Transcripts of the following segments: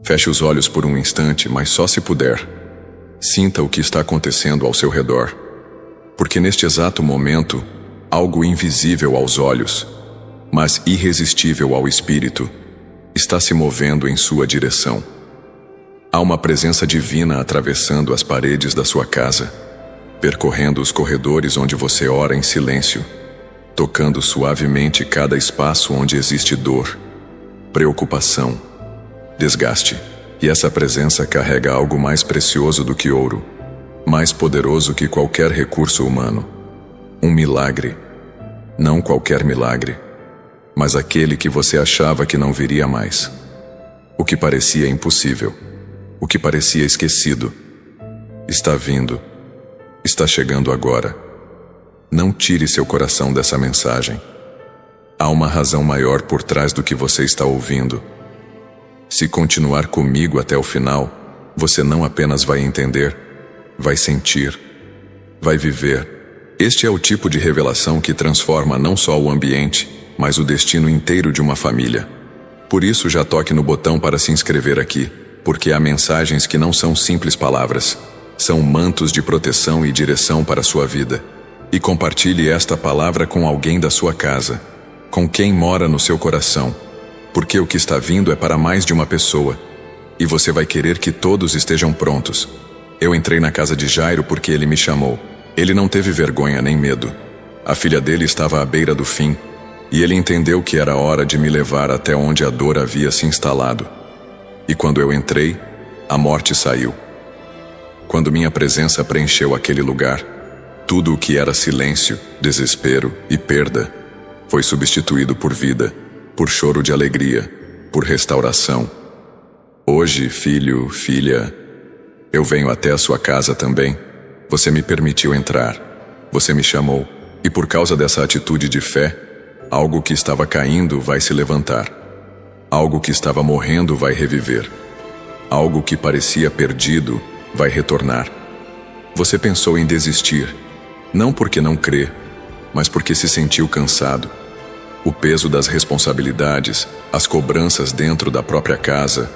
Feche os olhos por um instante, mas só se puder. Sinta o que está acontecendo ao seu redor. Porque neste exato momento, algo invisível aos olhos, mas irresistível ao espírito, está se movendo em sua direção. Há uma presença divina atravessando as paredes da sua casa, percorrendo os corredores onde você ora em silêncio, tocando suavemente cada espaço onde existe dor, preocupação, desgaste. E essa presença carrega algo mais precioso do que ouro, mais poderoso que qualquer recurso humano. Um milagre. Não qualquer milagre, mas aquele que você achava que não viria mais. O que parecia impossível, o que parecia esquecido, está vindo, está chegando agora. Não tire seu coração dessa mensagem. Há uma razão maior por trás do que você está ouvindo. Se continuar comigo até o final, você não apenas vai entender, vai sentir, vai viver. Este é o tipo de revelação que transforma não só o ambiente, mas o destino inteiro de uma família. Por isso já toque no botão para se inscrever aqui, porque há mensagens que não são simples palavras, são mantos de proteção e direção para a sua vida. E compartilhe esta palavra com alguém da sua casa, com quem mora no seu coração, porque o que está vindo é para mais de uma pessoa, e você vai querer que todos estejam prontos. Eu entrei na casa de Jairo porque ele me chamou. Ele não teve vergonha nem medo. A filha dele estava à beira do fim, e ele entendeu que era hora de me levar até onde a dor havia se instalado. E quando eu entrei, a morte saiu. Quando minha presença preencheu aquele lugar, tudo o que era silêncio, desespero e perda foi substituído por vida, por choro de alegria, por restauração. Hoje, filho, filha, eu venho até a sua casa também. Você me permitiu entrar, você me chamou, e por causa dessa atitude de fé, algo que estava caindo vai se levantar. Algo que estava morrendo vai reviver. Algo que parecia perdido vai retornar. Você pensou em desistir, não porque não crê, mas porque se sentiu cansado. O peso das responsabilidades, as cobranças dentro da própria casa,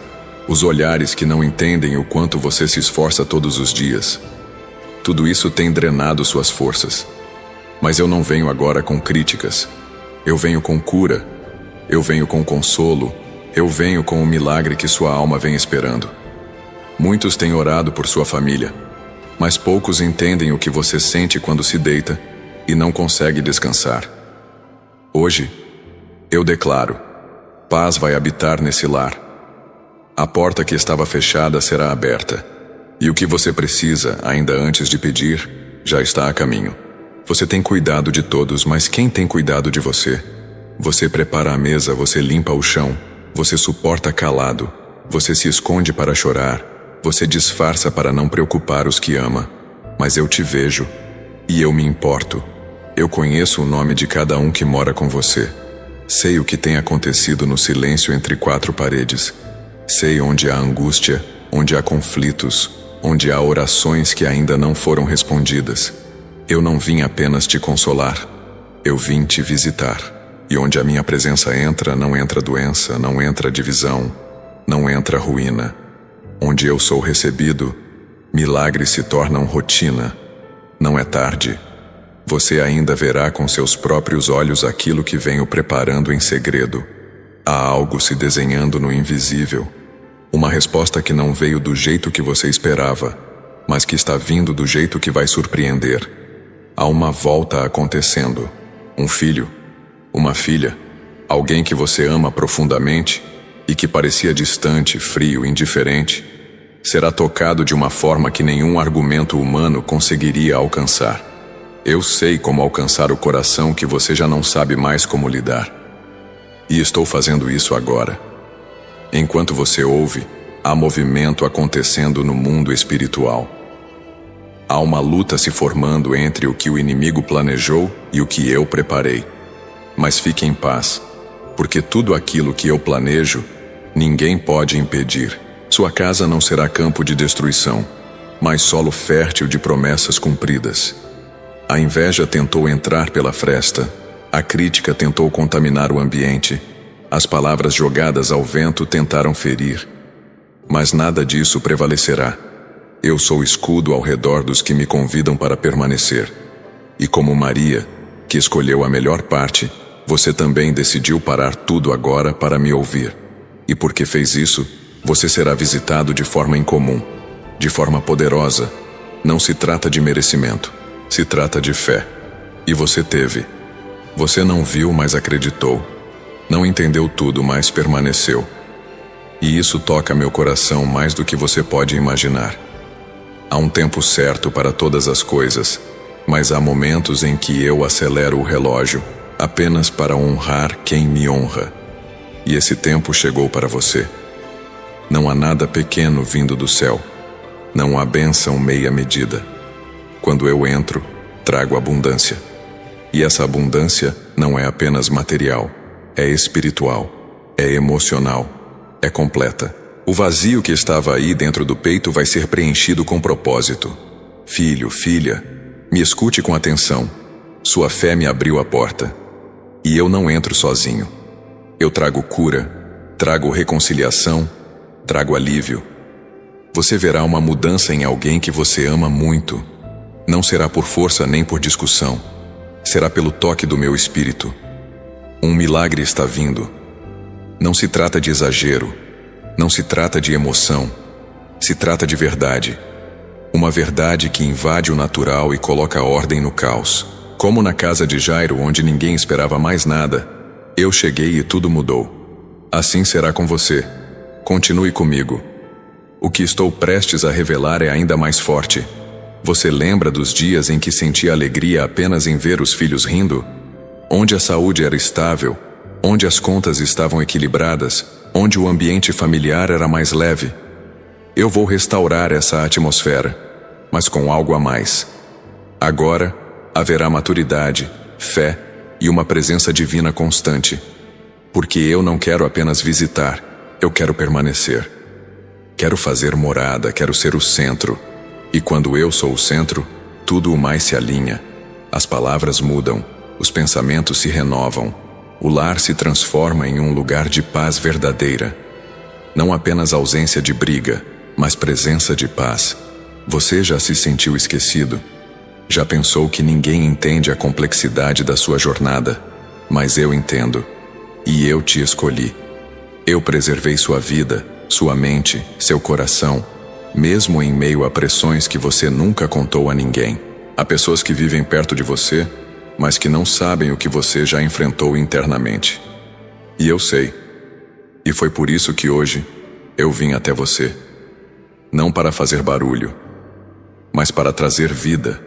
os olhares que não entendem o quanto você se esforça todos os dias. Tudo isso tem drenado suas forças. Mas eu não venho agora com críticas. Eu venho com cura. Eu venho com consolo. Eu venho com o milagre que sua alma vem esperando. Muitos têm orado por sua família, mas poucos entendem o que você sente quando se deita e não consegue descansar. Hoje, eu declaro: paz vai habitar nesse lar. A porta que estava fechada será aberta. E o que você precisa, ainda antes de pedir, já está a caminho. Você tem cuidado de todos, mas quem tem cuidado de você? Você prepara a mesa, você limpa o chão, você suporta calado, você se esconde para chorar, você disfarça para não preocupar os que ama. Mas eu te vejo, e eu me importo. Eu conheço o nome de cada um que mora com você. Sei o que tem acontecido no silêncio entre quatro paredes. Sei onde há angústia, onde há conflitos, onde há orações que ainda não foram respondidas. Eu não vim apenas te consolar, eu vim te visitar. E onde a minha presença entra, não entra doença, não entra divisão, não entra ruína. Onde eu sou recebido, milagres se tornam rotina. Não é tarde. Você ainda verá com seus próprios olhos aquilo que venho preparando em segredo. Há algo se desenhando no invisível. Uma resposta que não veio do jeito que você esperava, mas que está vindo do jeito que vai surpreender. Há uma volta acontecendo. Um filho, uma filha, alguém que você ama profundamente e que parecia distante, frio, indiferente, será tocado de uma forma que nenhum argumento humano conseguiria alcançar. Eu sei como alcançar o coração que você já não sabe mais como lidar. E estou fazendo isso agora. Enquanto você ouve, há movimento acontecendo no mundo espiritual. Há uma luta se formando entre o que o inimigo planejou e o que eu preparei. Mas fique em paz, porque tudo aquilo que eu planejo, ninguém pode impedir. Sua casa não será campo de destruição, mas solo fértil de promessas cumpridas. A inveja tentou entrar pela fresta, a crítica tentou contaminar o ambiente, as palavras jogadas ao vento tentaram ferir. Mas nada disso prevalecerá. Eu sou escudo ao redor dos que me convidam para permanecer. E como Maria, que escolheu a melhor parte, você também decidiu parar tudo agora para me ouvir. E porque fez isso, você será visitado de forma incomum, de forma poderosa. Não se trata de merecimento, se trata de fé. E você teve. Você não viu, mas acreditou. Não entendeu tudo, mas permaneceu. E isso toca meu coração mais do que você pode imaginar. Há um tempo certo para todas as coisas, mas há momentos em que eu acelero o relógio apenas para honrar quem me honra. E esse tempo chegou para você. Não há nada pequeno vindo do céu. Não há bênção meia medida. Quando eu entro, trago abundância. E essa abundância não é apenas material, é espiritual, é emocional, é completa. O vazio que estava aí dentro do peito vai ser preenchido com propósito. Filho, filha, me escute com atenção. Sua fé me abriu a porta. E eu não entro sozinho. Eu trago cura, trago reconciliação, trago alívio. Você verá uma mudança em alguém que você ama muito. Não será por força nem por discussão. Será pelo toque do meu espírito. Um milagre está vindo. Não se trata de exagero. Não se trata de emoção. Se trata de verdade. Uma verdade que invade o natural e coloca ordem no caos. Como na casa de Jairo, onde ninguém esperava mais nada, eu cheguei e tudo mudou. Assim será com você. Continue comigo. O que estou prestes a revelar é ainda mais forte. Você lembra dos dias em que sentia alegria apenas em ver os filhos rindo? Onde a saúde era estável, onde as contas estavam equilibradas, onde o ambiente familiar era mais leve. Eu vou restaurar essa atmosfera, mas com algo a mais. Agora, haverá maturidade, fé e uma presença divina constante. Porque eu não quero apenas visitar, eu quero permanecer. Quero fazer morada, quero ser o centro. E quando eu sou o centro, tudo o mais se alinha. As palavras mudam, os pensamentos se renovam. O lar se transforma em um lugar de paz verdadeira. Não apenas ausência de briga, mas presença de paz. Você já se sentiu esquecido? Já pensou que ninguém entende a complexidade da sua jornada? Mas eu entendo. E eu te escolhi. Eu preservei sua vida, sua mente, seu coração, mesmo em meio a pressões que você nunca contou a ninguém. Há pessoas que vivem perto de você, mas que não sabem o que você já enfrentou internamente. E eu sei. E foi por isso que hoje eu vim até você. Não para fazer barulho, mas para trazer vida.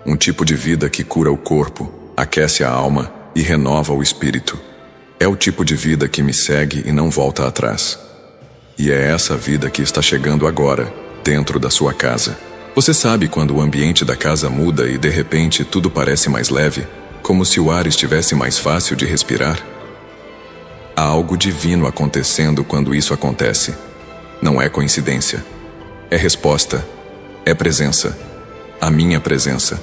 Um tipo de vida que cura o corpo, aquece a alma e renova o espírito. É o tipo de vida que me segue e não volta atrás. E é essa vida que está chegando agora, dentro da sua casa. Você sabe quando o ambiente da casa muda e de repente tudo parece mais leve, como se o ar estivesse mais fácil de respirar? Há algo divino acontecendo quando isso acontece. Não é coincidência. É resposta. É presença. A minha presença.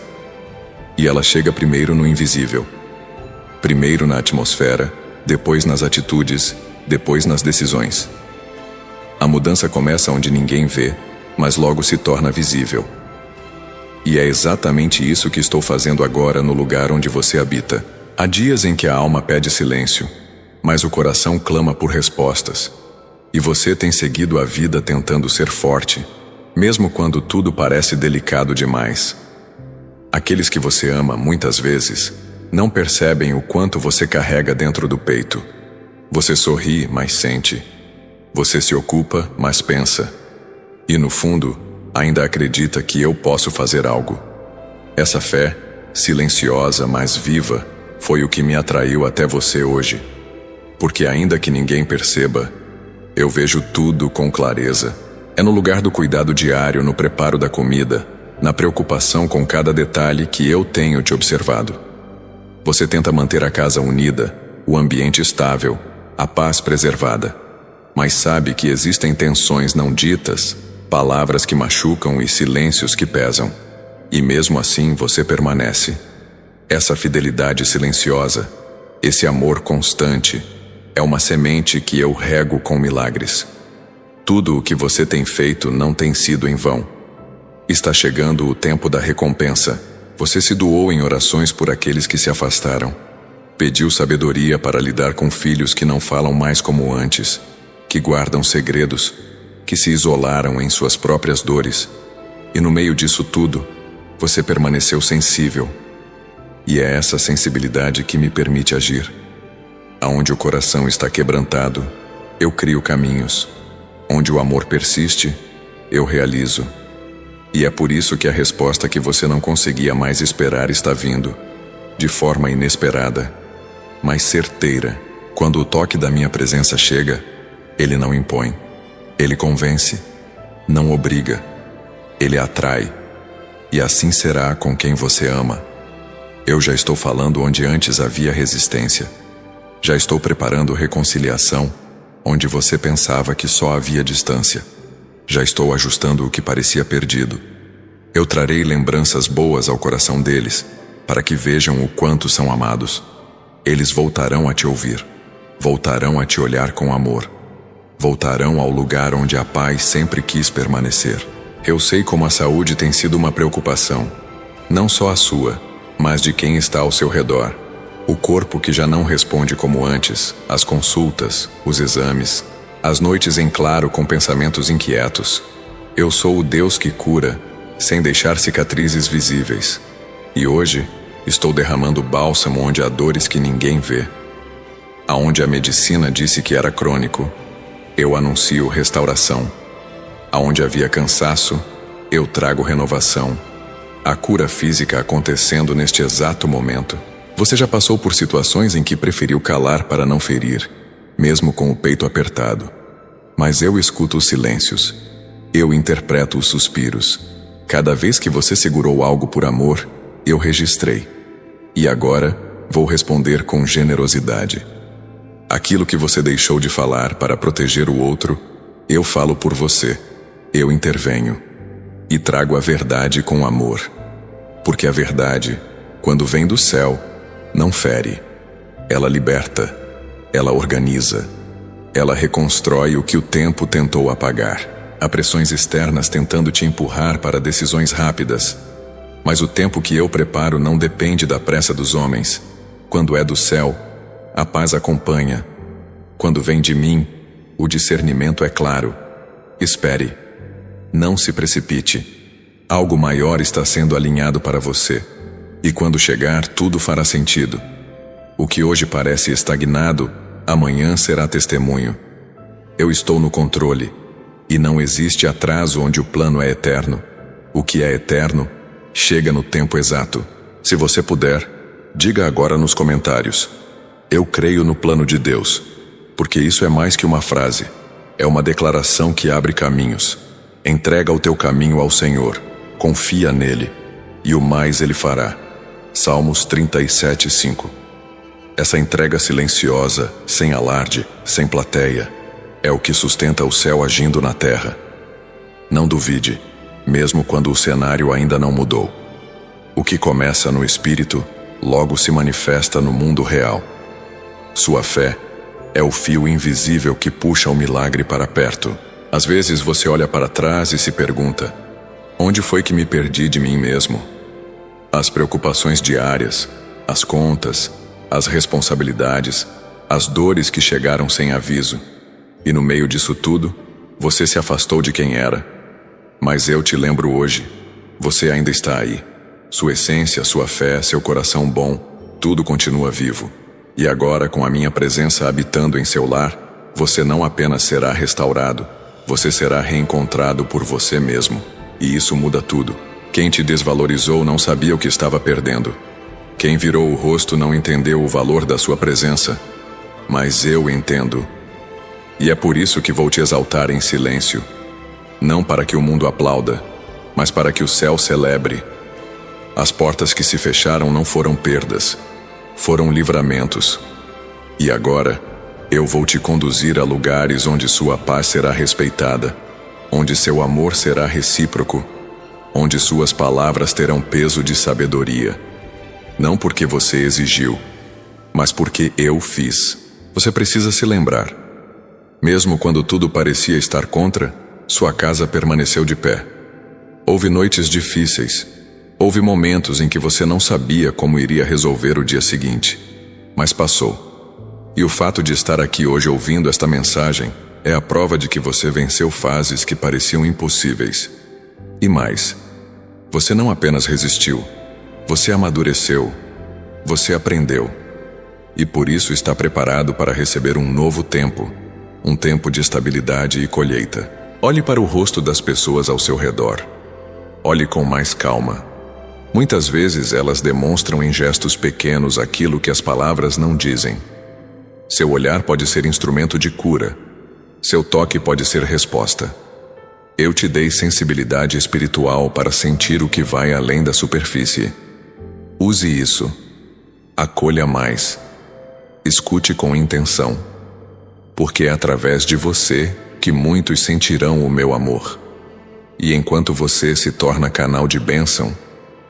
E ela chega primeiro no invisível. Primeiro na atmosfera, depois nas atitudes, depois nas decisões. A mudança começa onde ninguém vê, mas logo se torna visível. E é exatamente isso que estou fazendo agora no lugar onde você habita. Há dias em que a alma pede silêncio, mas o coração clama por respostas. E você tem seguido a vida tentando ser forte, mesmo quando tudo parece delicado demais. Aqueles que você ama, muitas vezes, não percebem o quanto você carrega dentro do peito. Você sorri, mas sente. Você se ocupa, mas pensa. E no fundo, ainda acredita que eu posso fazer algo. Essa fé, silenciosa, mas viva, foi o que me atraiu até você hoje. Porque ainda que ninguém perceba, eu vejo tudo com clareza. É no lugar do cuidado diário, no preparo da comida, na preocupação com cada detalhe que eu tenho te observado. Você tenta manter a casa unida, o ambiente estável, a paz preservada. Mas sabe que existem tensões não ditas, palavras que machucam e silêncios que pesam. E mesmo assim você permanece. Essa fidelidade silenciosa, esse amor constante, é uma semente que eu rego com milagres. Tudo o que você tem feito não tem sido em vão. Está chegando o tempo da recompensa. Você se doou em orações por aqueles que se afastaram. Pediu sabedoria para lidar com filhos que não falam mais como antes, que guardam segredos, que se isolaram em suas próprias dores. E no meio disso tudo, você permaneceu sensível. E é essa sensibilidade que me permite agir. Aonde o coração está quebrantado, eu crio caminhos. Onde o amor persiste, eu realizo. E é por isso que a resposta que você não conseguia mais esperar está vindo, de forma inesperada, mas certeira. Quando o toque da minha presença chega, ele não impõe, ele convence, não obriga, ele atrai. E assim será com quem você ama. Eu já estou falando onde antes havia resistência. Já estou preparando reconciliação, onde você pensava que só havia distância. Já estou ajustando o que parecia perdido. Eu trarei lembranças boas ao coração deles, para que vejam o quanto são amados. Eles voltarão a te ouvir, voltarão a te olhar com amor, voltarão ao lugar onde a paz sempre quis permanecer. Eu sei como a saúde tem sido uma preocupação, não só a sua, mas de quem está ao seu redor. O corpo que já não responde como antes, as consultas, os exames, as noites em claro com pensamentos inquietos. Eu sou o Deus que cura, sem deixar cicatrizes visíveis. E hoje, estou derramando bálsamo onde há dores que ninguém vê. Aonde a medicina disse que era crônico, eu anuncio restauração. Aonde havia cansaço, eu trago renovação. A cura física acontecendo neste exato momento. Você já passou por situações em que preferiu calar para não ferir, mesmo com o peito apertado. Mas eu escuto os silêncios. Eu interpreto os suspiros. Cada vez que você segurou algo por amor, eu registrei. E agora, vou responder com generosidade. Aquilo que você deixou de falar para proteger o outro, eu falo por você. Eu intervenho. E trago a verdade com amor. Porque a verdade, quando vem do céu, não fere. Ela liberta. Ela organiza. Ela reconstrói o que o tempo tentou apagar. Há pressões externas tentando te empurrar para decisões rápidas. Mas o tempo que eu preparo não depende da pressa dos homens. Quando é do céu, a paz acompanha. Quando vem de mim, o discernimento é claro. Espere. Não se precipite. Algo maior está sendo alinhado para você. E quando chegar, tudo fará sentido. O que hoje parece estagnado, amanhã será testemunho. Eu estou no controle. E não existe atraso onde o plano é eterno. O que é eterno, chega no tempo exato. Se você puder, diga agora nos comentários: eu creio no plano de Deus. Porque isso é mais que uma frase. É uma declaração que abre caminhos. Entrega o teu caminho ao Senhor. Confia nele. E o mais ele fará. Salmos 37:5. Essa entrega silenciosa, sem alarde, sem plateia, é o que sustenta o céu agindo na terra. Não duvide, mesmo quando o cenário ainda não mudou. O que começa no espírito, logo se manifesta no mundo real. Sua fé é o fio invisível que puxa o milagre para perto. Às vezes você olha para trás e se pergunta: onde foi que me perdi de mim mesmo? As preocupações diárias, as contas, as responsabilidades, as dores que chegaram sem aviso. E no meio disso tudo, você se afastou de quem era. Mas eu te lembro hoje, você ainda está aí. Sua essência, sua fé, seu coração bom, tudo continua vivo. E agora, com a minha presença habitando em seu lar, você não apenas será restaurado, você será reencontrado por você mesmo. E isso muda tudo. Quem te desvalorizou não sabia o que estava perdendo. Quem virou o rosto não entendeu o valor da sua presença. Mas eu entendo. E é por isso que vou te exaltar em silêncio. Não para que o mundo aplauda, mas para que o céu celebre. As portas que se fecharam não foram perdas, foram livramentos. E agora, eu vou te conduzir a lugares onde sua paz será respeitada, onde seu amor será recíproco, onde suas palavras terão peso de sabedoria. Não porque você exigiu, mas porque eu fiz. Você precisa se lembrar. Mesmo quando tudo parecia estar contra, sua casa permaneceu de pé. Houve noites difíceis. Houve momentos em que você não sabia como iria resolver o dia seguinte. Mas passou. E o fato de estar aqui hoje ouvindo esta mensagem é a prova de que você venceu fases que pareciam impossíveis. E mais, você não apenas resistiu, você amadureceu, você aprendeu. E por isso está preparado para receber um novo tempo, um tempo de estabilidade e colheita. Olhe para o rosto das pessoas ao seu redor. Olhe com mais calma. Muitas vezes elas demonstram em gestos pequenos aquilo que as palavras não dizem. Seu olhar pode ser instrumento de cura. Seu toque pode ser resposta. Eu te dei sensibilidade espiritual para sentir o que vai além da superfície. Use isso. Acolha mais. Escute com intenção. Porque é através de você que muitos sentirão o meu amor. E enquanto você se torna canal de bênção,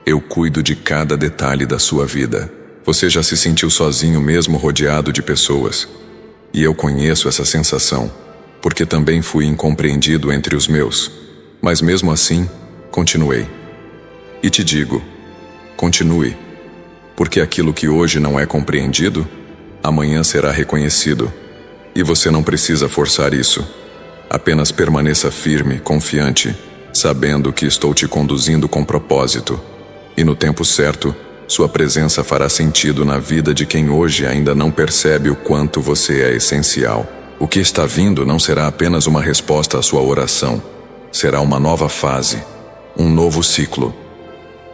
eu cuido de cada detalhe da sua vida. Você já se sentiu sozinho mesmo rodeado de pessoas. E eu conheço essa sensação, porque também fui incompreendido entre os meus. Mas mesmo assim, continuei. E te digo, continue. Porque aquilo que hoje não é compreendido, amanhã será reconhecido. E você não precisa forçar isso. Apenas permaneça firme, confiante, sabendo que estou te conduzindo com propósito. E no tempo certo, sua presença fará sentido na vida de quem hoje ainda não percebe o quanto você é essencial. O que está vindo não será apenas uma resposta à sua oração. Será uma nova fase, um novo ciclo.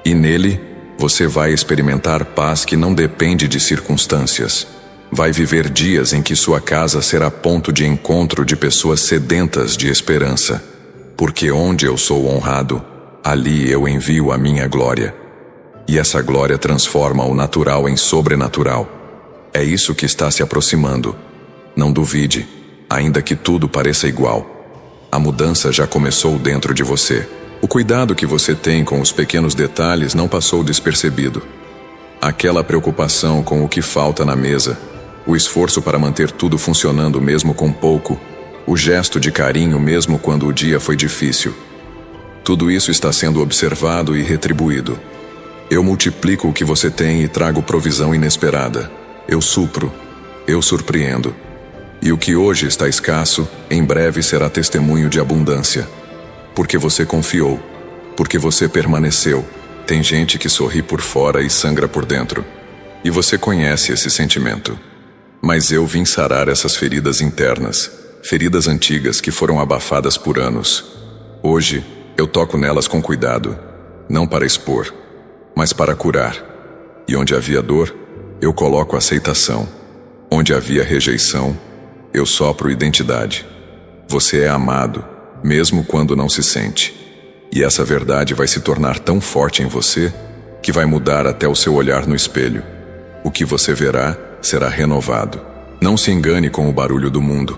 E nele, você vai experimentar paz que não depende de circunstâncias. Vai viver dias em que sua casa será ponto de encontro de pessoas sedentas de esperança. Porque onde eu sou honrado, ali eu envio a minha glória. E essa glória transforma o natural em sobrenatural. É isso que está se aproximando. Não duvide, ainda que tudo pareça igual. A mudança já começou dentro de você. O cuidado que você tem com os pequenos detalhes não passou despercebido. Aquela preocupação com o que falta na mesa, o esforço para manter tudo funcionando mesmo com pouco, o gesto de carinho mesmo quando o dia foi difícil. Tudo isso está sendo observado e retribuído. Eu multiplico o que você tem e trago provisão inesperada. Eu supro, eu surpreendo. E o que hoje está escasso, em breve será testemunho de abundância. Porque você confiou, porque você permaneceu. Tem gente que sorri por fora e sangra por dentro. E você conhece esse sentimento. Mas eu vim sarar essas feridas internas, feridas antigas que foram abafadas por anos. Hoje, eu toco nelas com cuidado, não para expor, mas para curar. E onde havia dor, eu coloco aceitação. Onde havia rejeição, eu sopro identidade. Você é amado, mesmo quando não se sente. E essa verdade vai se tornar tão forte em você, que vai mudar até o seu olhar no espelho. O que você verá será renovado. Não se engane com o barulho do mundo.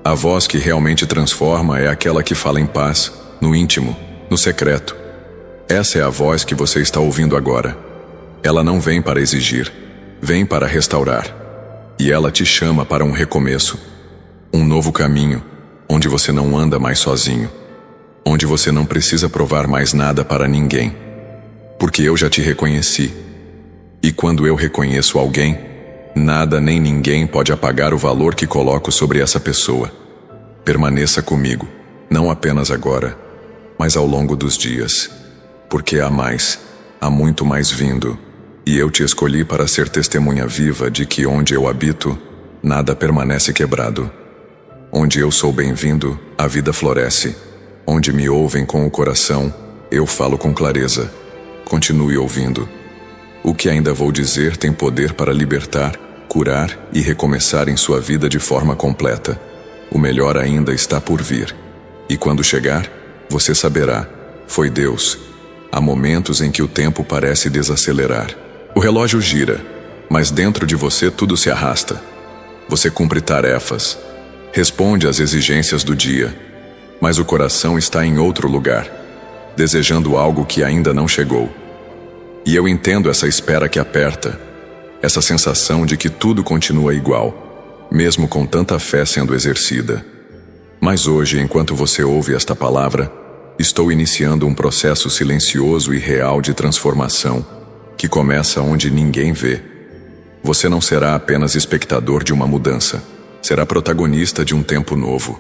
A voz que realmente transforma é aquela que fala em paz, no íntimo, no secreto. Essa é a voz que você está ouvindo agora. Ela não vem para exigir, vem para restaurar. E ela te chama para um recomeço. Um novo caminho, onde você não anda mais sozinho. Onde você não precisa provar mais nada para ninguém. Porque eu já te reconheci. E quando eu reconheço alguém, nada nem ninguém pode apagar o valor que coloco sobre essa pessoa. Permaneça comigo, não apenas agora, mas ao longo dos dias. Porque há mais, há muito mais vindo. E eu te escolhi para ser testemunha viva de que onde eu habito, nada permanece quebrado. Onde eu sou bem-vindo, a vida floresce. Onde me ouvem com o coração, eu falo com clareza. Continue ouvindo. O que ainda vou dizer tem poder para libertar, curar e recomeçar em sua vida de forma completa. O melhor ainda está por vir. E quando chegar, você saberá, foi Deus. Há momentos em que o tempo parece desacelerar. O relógio gira, mas dentro de você tudo se arrasta. Você cumpre tarefas, responde às exigências do dia, mas o coração está em outro lugar, desejando algo que ainda não chegou. E eu entendo essa espera que aperta, essa sensação de que tudo continua igual, mesmo com tanta fé sendo exercida. Mas hoje, enquanto você ouve esta palavra, estou iniciando um processo silencioso e real de transformação, que começa onde ninguém vê. Você não será apenas espectador de uma mudança, será protagonista de um tempo novo.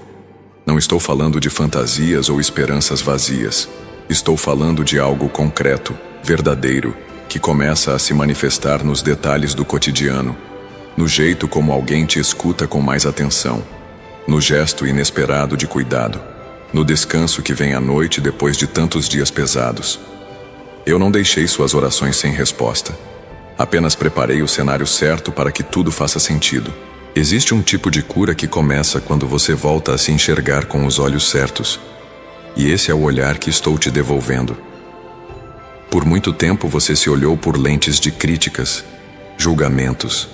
Não estou falando de fantasias ou esperanças vazias. Estou falando de algo concreto, verdadeiro, que começa a se manifestar nos detalhes do cotidiano, no jeito como alguém te escuta com mais atenção, no gesto inesperado de cuidado, no descanso que vem à noite depois de tantos dias pesados. Eu não deixei suas orações sem resposta. Apenas preparei o cenário certo para que tudo faça sentido. Existe um tipo de cura que começa quando você volta a se enxergar com os olhos certos. E esse é o olhar que estou te devolvendo. Por muito tempo você se olhou por lentes de críticas, julgamentos,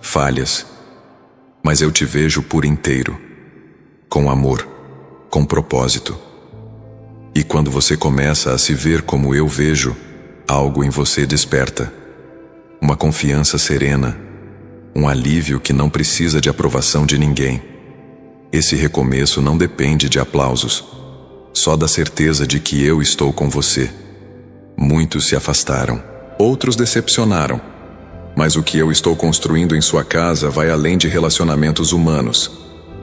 falhas. Mas eu te vejo por inteiro, com amor, com propósito. E quando você começa a se ver como eu vejo, algo em você desperta. Uma confiança serena, um alívio que não precisa de aprovação de ninguém. Esse recomeço não depende de aplausos, só da certeza de que eu estou com você. Muitos se afastaram, outros decepcionaram. Mas o que eu estou construindo em sua casa vai além de relacionamentos humanos.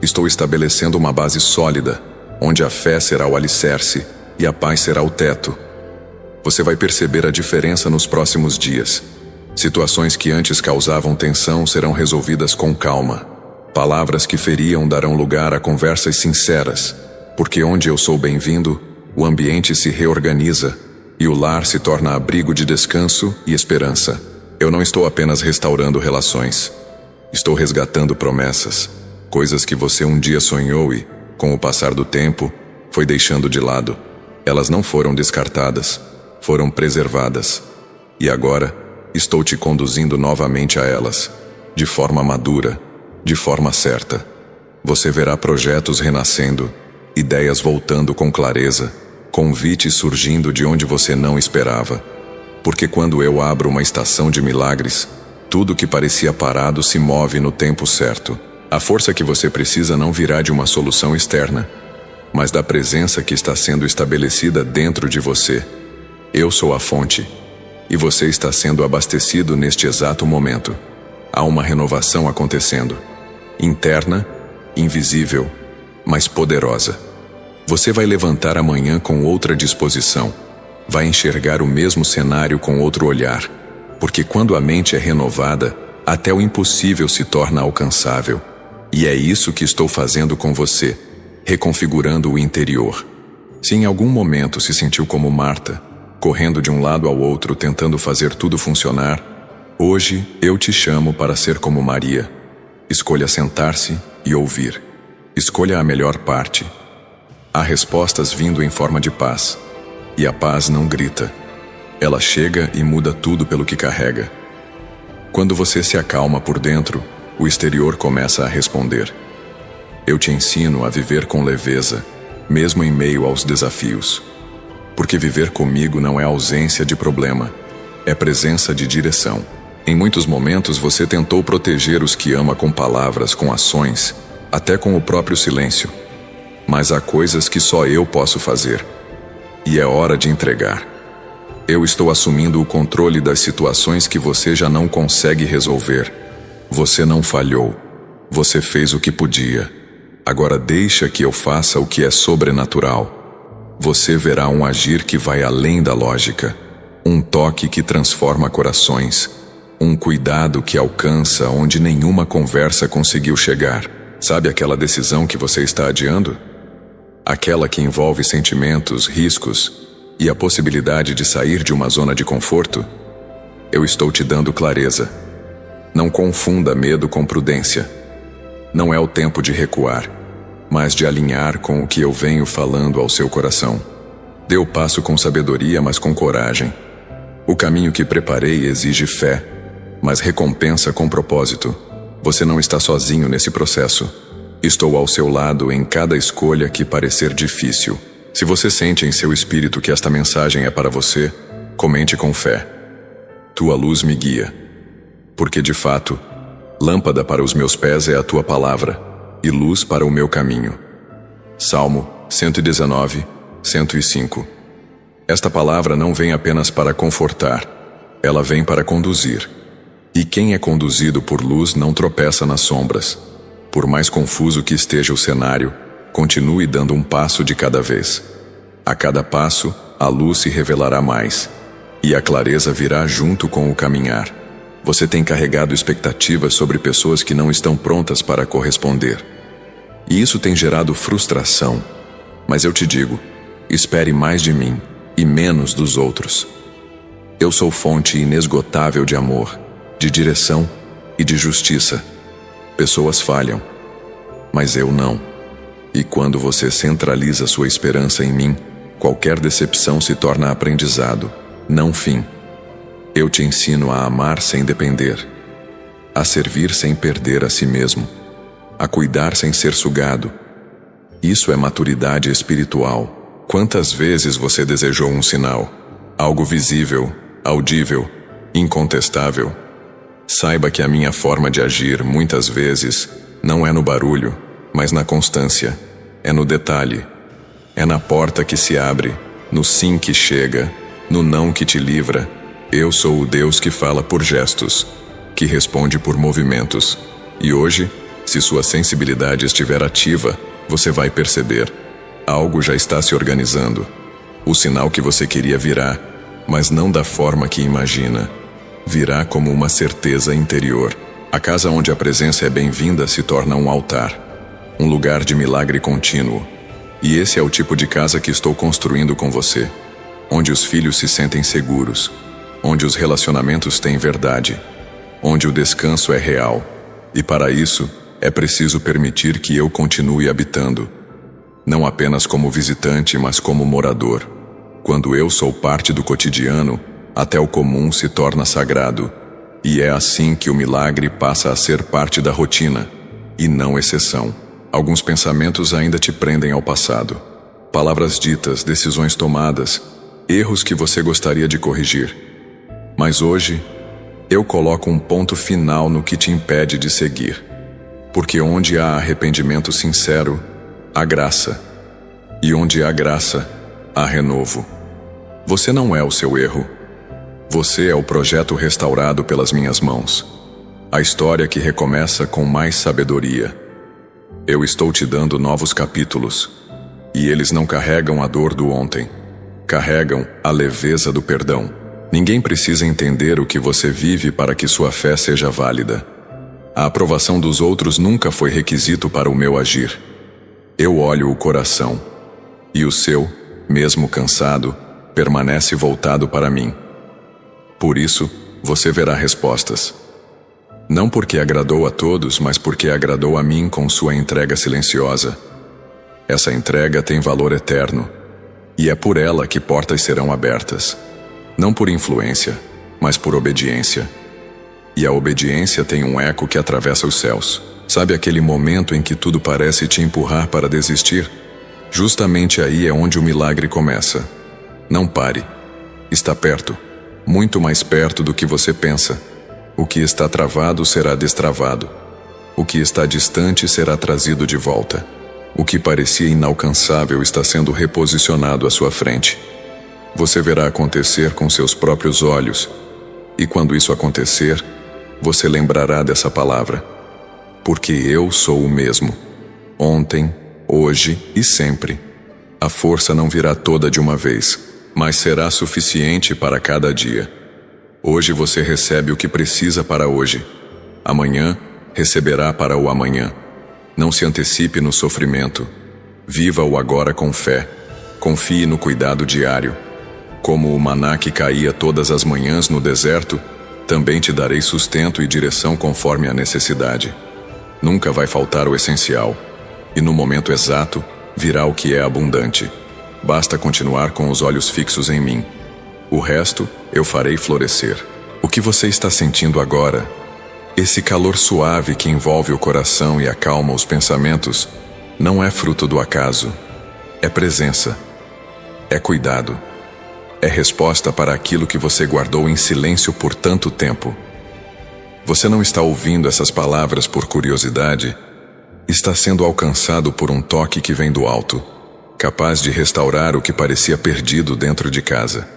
Estou estabelecendo uma base sólida, onde a fé será o alicerce e a paz será o teto. Você vai perceber a diferença nos próximos dias. Situações que antes causavam tensão serão resolvidas com calma. Palavras que feriam darão lugar a conversas sinceras, porque onde eu sou bem-vindo, o ambiente se reorganiza e o lar se torna abrigo de descanso e esperança. Eu não estou apenas restaurando relações. Estou resgatando promessas, coisas que você um dia sonhou e, com o passar do tempo, foi deixando de lado. Elas não foram descartadas, foram preservadas. E agora, estou te conduzindo novamente a elas, de forma madura, de forma certa. Você verá projetos renascendo, ideias voltando com clareza, convites surgindo de onde você não esperava. Porque quando eu abro uma estação de milagres, tudo que parecia parado se move no tempo certo. A força que você precisa não virá de uma solução externa, mas da presença que está sendo estabelecida dentro de você. Eu sou a fonte, e você está sendo abastecido neste exato momento. Há uma renovação acontecendo, interna, invisível, mas poderosa. Você vai levantar amanhã com outra disposição, vai enxergar o mesmo cenário com outro olhar, porque quando a mente é renovada, até o impossível se torna alcançável. E é isso que estou fazendo com você, reconfigurando o interior. Se em algum momento se sentiu como Marta, correndo de um lado ao outro tentando fazer tudo funcionar, hoje eu te chamo para ser como Maria. Escolha sentar-se e ouvir. Escolha a melhor parte. Há respostas vindo em forma de paz. E a paz não grita. Ela chega e muda tudo pelo que carrega. Quando você se acalma por dentro, o exterior começa a responder. Eu te ensino a viver com leveza, mesmo em meio aos desafios. Porque viver comigo não é ausência de problema, é presença de direção. Em muitos momentos você tentou proteger os que ama com palavras, com ações, até com o próprio silêncio. Mas há coisas que só eu posso fazer. E é hora de entregar. Eu estou assumindo o controle das situações que você já não consegue resolver. Você não falhou. Você fez o que podia. Agora deixa que eu faça o que é sobrenatural. Você verá um agir que vai além da lógica. Um toque que transforma corações. Um cuidado que alcança onde nenhuma conversa conseguiu chegar. Sabe aquela decisão que você está adiando? Aquela que envolve sentimentos, riscos e a possibilidade de sair de uma zona de conforto? Eu estou te dando clareza. Não confunda medo com prudência. Não é o tempo de recuar, mas de alinhar com o que eu venho falando ao seu coração. Dê o passo com sabedoria, mas com coragem. O caminho que preparei exige fé, mas recompensa com propósito. Você não está sozinho nesse processo. Estou ao seu lado em cada escolha que parecer difícil. Se você sente em seu espírito que esta mensagem é para você, comente com fé. Tua luz me guia. Porque de fato, Lâmpada para os meus pés é a tua palavra, e luz para o meu caminho. Salmo 119, 105. Esta palavra não vem apenas para confortar, ela vem para conduzir. E quem é conduzido por luz não tropeça nas sombras. Por mais confuso que esteja o cenário, continue dando um passo de cada vez. A cada passo, a luz se revelará mais, e a clareza virá junto com o caminhar. Você tem carregado expectativas sobre pessoas que não estão prontas para corresponder. E isso tem gerado frustração. Mas eu te digo, espere mais de mim e menos dos outros. Eu sou fonte inesgotável de amor, de direção e de justiça. Pessoas falham, mas eu não. E quando você centraliza sua esperança em mim, qualquer decepção se torna aprendizado, não fim. Eu te ensino a amar sem depender, a servir sem perder a si mesmo, a cuidar sem ser sugado. Isso é maturidade espiritual. Quantas vezes você desejou um sinal? Algo visível, audível, incontestável? Saiba que a minha forma de agir, muitas vezes, não é no barulho, mas na constância. É no detalhe. É na porta que se abre, no sim que chega, no não que te livra. Eu sou o Deus que fala por gestos, que responde por movimentos. E hoje, se sua sensibilidade estiver ativa, você vai perceber. Algo já está se organizando. O sinal que você queria virá, mas não da forma que imagina. Virá como uma certeza interior. A casa onde a presença é bem-vinda se torna um altar, um lugar de milagre contínuo. E esse é o tipo de casa que estou construindo com você, onde os filhos se sentem seguros, onde os relacionamentos têm verdade, onde o descanso é real. E para isso, é preciso permitir que eu continue habitando, não apenas como visitante, mas como morador. Quando eu sou parte do cotidiano, até o comum se torna sagrado, e é assim que o milagre passa a ser parte da rotina, e não exceção. Alguns pensamentos ainda te prendem ao passado. Palavras ditas, decisões tomadas, erros que você gostaria de corrigir. Mas hoje, eu coloco um ponto final no que te impede de seguir. Porque onde há arrependimento sincero, há graça. E onde há graça, há renovo. Você não é o seu erro. Você é o projeto restaurado pelas minhas mãos. A história que recomeça com mais sabedoria. Eu estou te dando novos capítulos. E eles não carregam a dor do ontem. Carregam a leveza do perdão. Ninguém precisa entender o que você vive para que sua fé seja válida. A aprovação dos outros nunca foi requisito para o meu agir. Eu olho o coração. E o seu, mesmo cansado, permanece voltado para mim. Por isso, você verá respostas. Não porque agradou a todos, mas porque agradou a mim com sua entrega silenciosa. Essa entrega tem valor eterno. E é por ela que portas serão abertas. Não por influência, mas por obediência. E a obediência tem um eco que atravessa os céus. Sabe aquele momento em que tudo parece te empurrar para desistir? Justamente aí é onde o milagre começa. Não pare. Está perto. Muito mais perto do que você pensa. O que está travado será destravado. O que está distante será trazido de volta. O que parecia inalcançável está sendo reposicionado à sua frente. Você verá acontecer com seus próprios olhos. E quando isso acontecer, você lembrará dessa palavra. Porque eu sou o mesmo. Ontem, hoje e sempre. A força não virá toda de uma vez, mas será suficiente para cada dia. Hoje você recebe o que precisa para hoje. Amanhã, receberá para o amanhã. Não se antecipe no sofrimento. Viva o agora com fé. Confie no cuidado diário. Como o maná que caía todas as manhãs no deserto, também te darei sustento e direção conforme a necessidade. Nunca vai faltar o essencial. E no momento exato, virá o que é abundante. Basta continuar com os olhos fixos em mim. O resto, eu farei florescer. O que você está sentindo agora? Esse calor suave que envolve o coração e acalma os pensamentos, não é fruto do acaso. É presença. É cuidado. É resposta para aquilo que você guardou em silêncio por tanto tempo. Você não está ouvindo essas palavras por curiosidade. Está sendo alcançado por um toque que vem do alto, capaz de restaurar o que parecia perdido dentro de casa.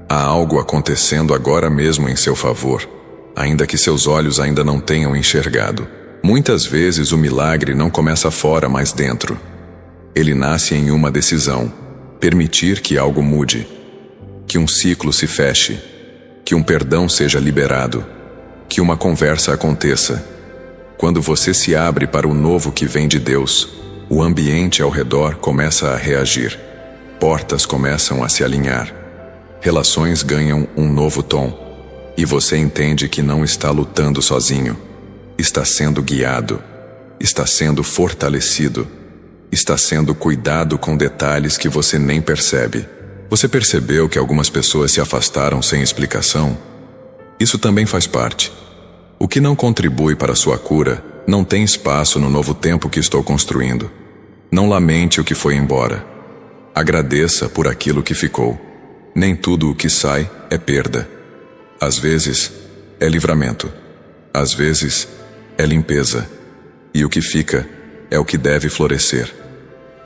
Há algo acontecendo agora mesmo em seu favor, ainda que seus olhos ainda não tenham enxergado. Muitas vezes o milagre não começa fora, mas dentro. Ele nasce em uma decisão: permitir que algo mude, que um ciclo se feche, que um perdão seja liberado, que uma conversa aconteça. Quando você se abre para o novo que vem de Deus, o ambiente ao redor começa a reagir. Portas começam a se alinhar. Relações ganham um novo tom. E você entende que não está lutando sozinho. Está sendo guiado. Está sendo fortalecido. Está sendo cuidado com detalhes que você nem percebe. Você percebeu que algumas pessoas se afastaram sem explicação? Isso também faz parte. O que não contribui para a sua cura não tem espaço no novo tempo que estou construindo. Não lamente o que foi embora. Agradeça por aquilo que ficou. Nem tudo o que sai é perda. Às vezes, é livramento. Às vezes, é limpeza. E o que fica é o que deve florescer.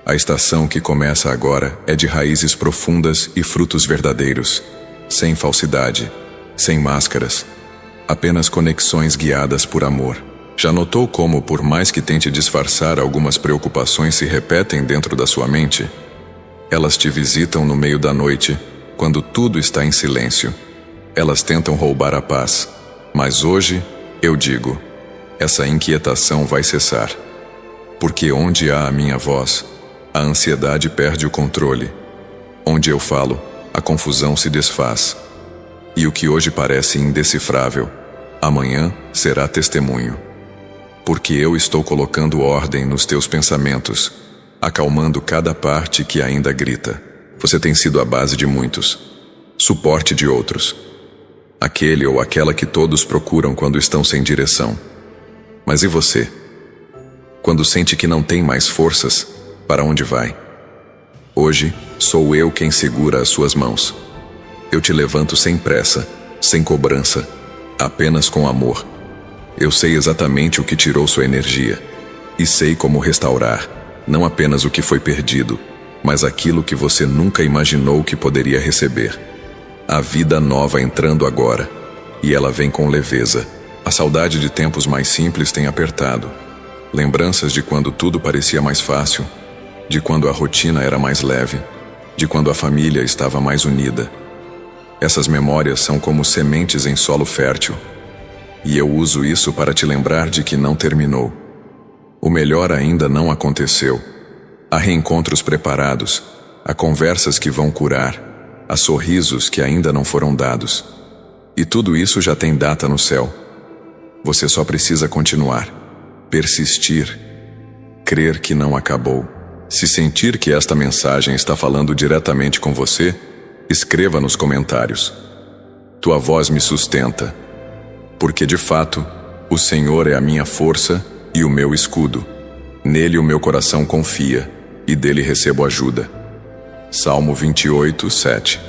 A estação que começa agora é de raízes profundas e frutos verdadeiros, sem falsidade, sem máscaras, apenas conexões guiadas por amor. Já notou como, por mais que tente disfarçar, algumas preocupações se repetem dentro da sua mente? Elas te visitam no meio da noite, quando tudo está em silêncio. Elas tentam roubar a paz. Mas hoje, eu digo, essa inquietação vai cessar. Porque onde há a minha voz, a ansiedade perde o controle. Onde eu falo, a confusão se desfaz. E o que hoje parece indecifrável, amanhã será testemunho. Porque eu estou colocando ordem nos teus pensamentos, acalmando cada parte que ainda grita. Você tem sido a base de muitos, suporte de outros, aquele ou aquela que todos procuram quando estão sem direção. Mas e você? Quando sente que não tem mais forças, para onde vai? Hoje, sou eu quem segura as suas mãos. Eu te levanto sem pressa, sem cobrança, apenas com amor. Eu sei exatamente o que tirou sua energia, e sei como restaurar, não apenas o que foi perdido, mas aquilo que você nunca imaginou que poderia receber. A vida nova entrando agora, e ela vem com leveza. A saudade de tempos mais simples tem apertado. Lembranças de quando tudo parecia mais fácil, de quando a rotina era mais leve, de quando a família estava mais unida. Essas memórias são como sementes em solo fértil, e eu uso isso para te lembrar de que não terminou. O melhor ainda não aconteceu. Há reencontros preparados, há conversas que vão curar, há sorrisos que ainda não foram dados. E tudo isso já tem data no céu. Você só precisa continuar, persistir, crer que não acabou. Se sentir que esta mensagem está falando diretamente com você, escreva nos comentários. Tua voz me sustenta, porque de fato, o Senhor é a minha força e o meu escudo. Nele o meu coração confia, e dele recebo ajuda. Salmo 28, 7.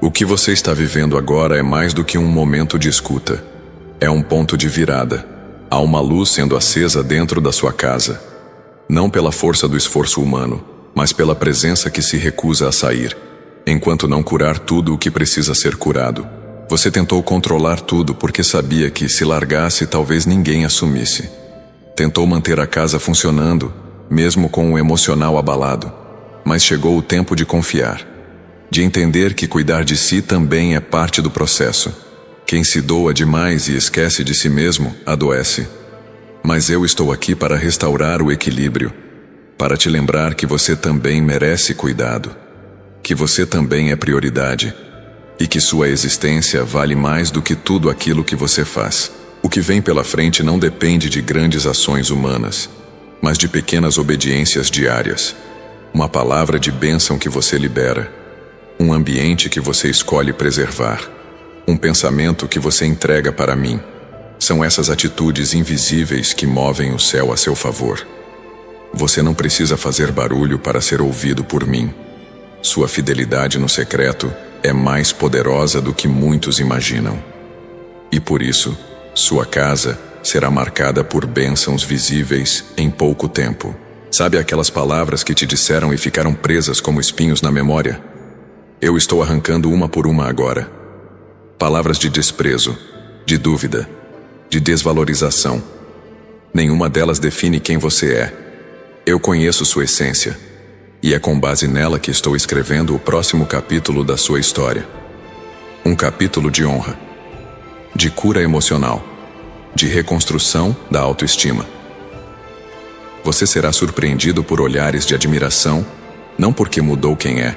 O que você está vivendo agora é mais do que um momento de escuta. É um ponto de virada. Há uma luz sendo acesa dentro da sua casa. Não pela força do esforço humano, mas pela presença que se recusa a sair, enquanto não curar tudo o que precisa ser curado. Você tentou controlar tudo porque sabia que, se largasse, talvez ninguém assumisse. Tentou manter a casa funcionando, mesmo com o emocional abalado. Mas chegou o tempo de confiar, de entender que cuidar de si também é parte do processo. Quem se doa demais e esquece de si mesmo, adoece. Mas eu estou aqui para restaurar o equilíbrio, para te lembrar que você também merece cuidado, que você também é prioridade, e que sua existência vale mais do que tudo aquilo que você faz. O que vem pela frente não depende de grandes ações humanas, mas de pequenas obediências diárias. Uma palavra de bênção que você libera, um ambiente que você escolhe preservar, um pensamento que você entrega para mim. São essas atitudes invisíveis que movem o céu a seu favor. Você não precisa fazer barulho para ser ouvido por mim. Sua fidelidade no secreto é mais poderosa do que muitos imaginam. E por isso, Sua casa será marcada por bênçãos visíveis em pouco tempo. Sabe aquelas palavras que te disseram e ficaram presas como espinhos na memória? Eu estou arrancando uma por uma agora. Palavras de desprezo, de dúvida, de desvalorização. Nenhuma delas define quem você é. Eu conheço sua essência, e é com base nela que estou escrevendo o próximo capítulo da sua história. Um capítulo de honra, de cura emocional, de reconstrução da autoestima. Você será surpreendido por olhares de admiração, não porque mudou quem é,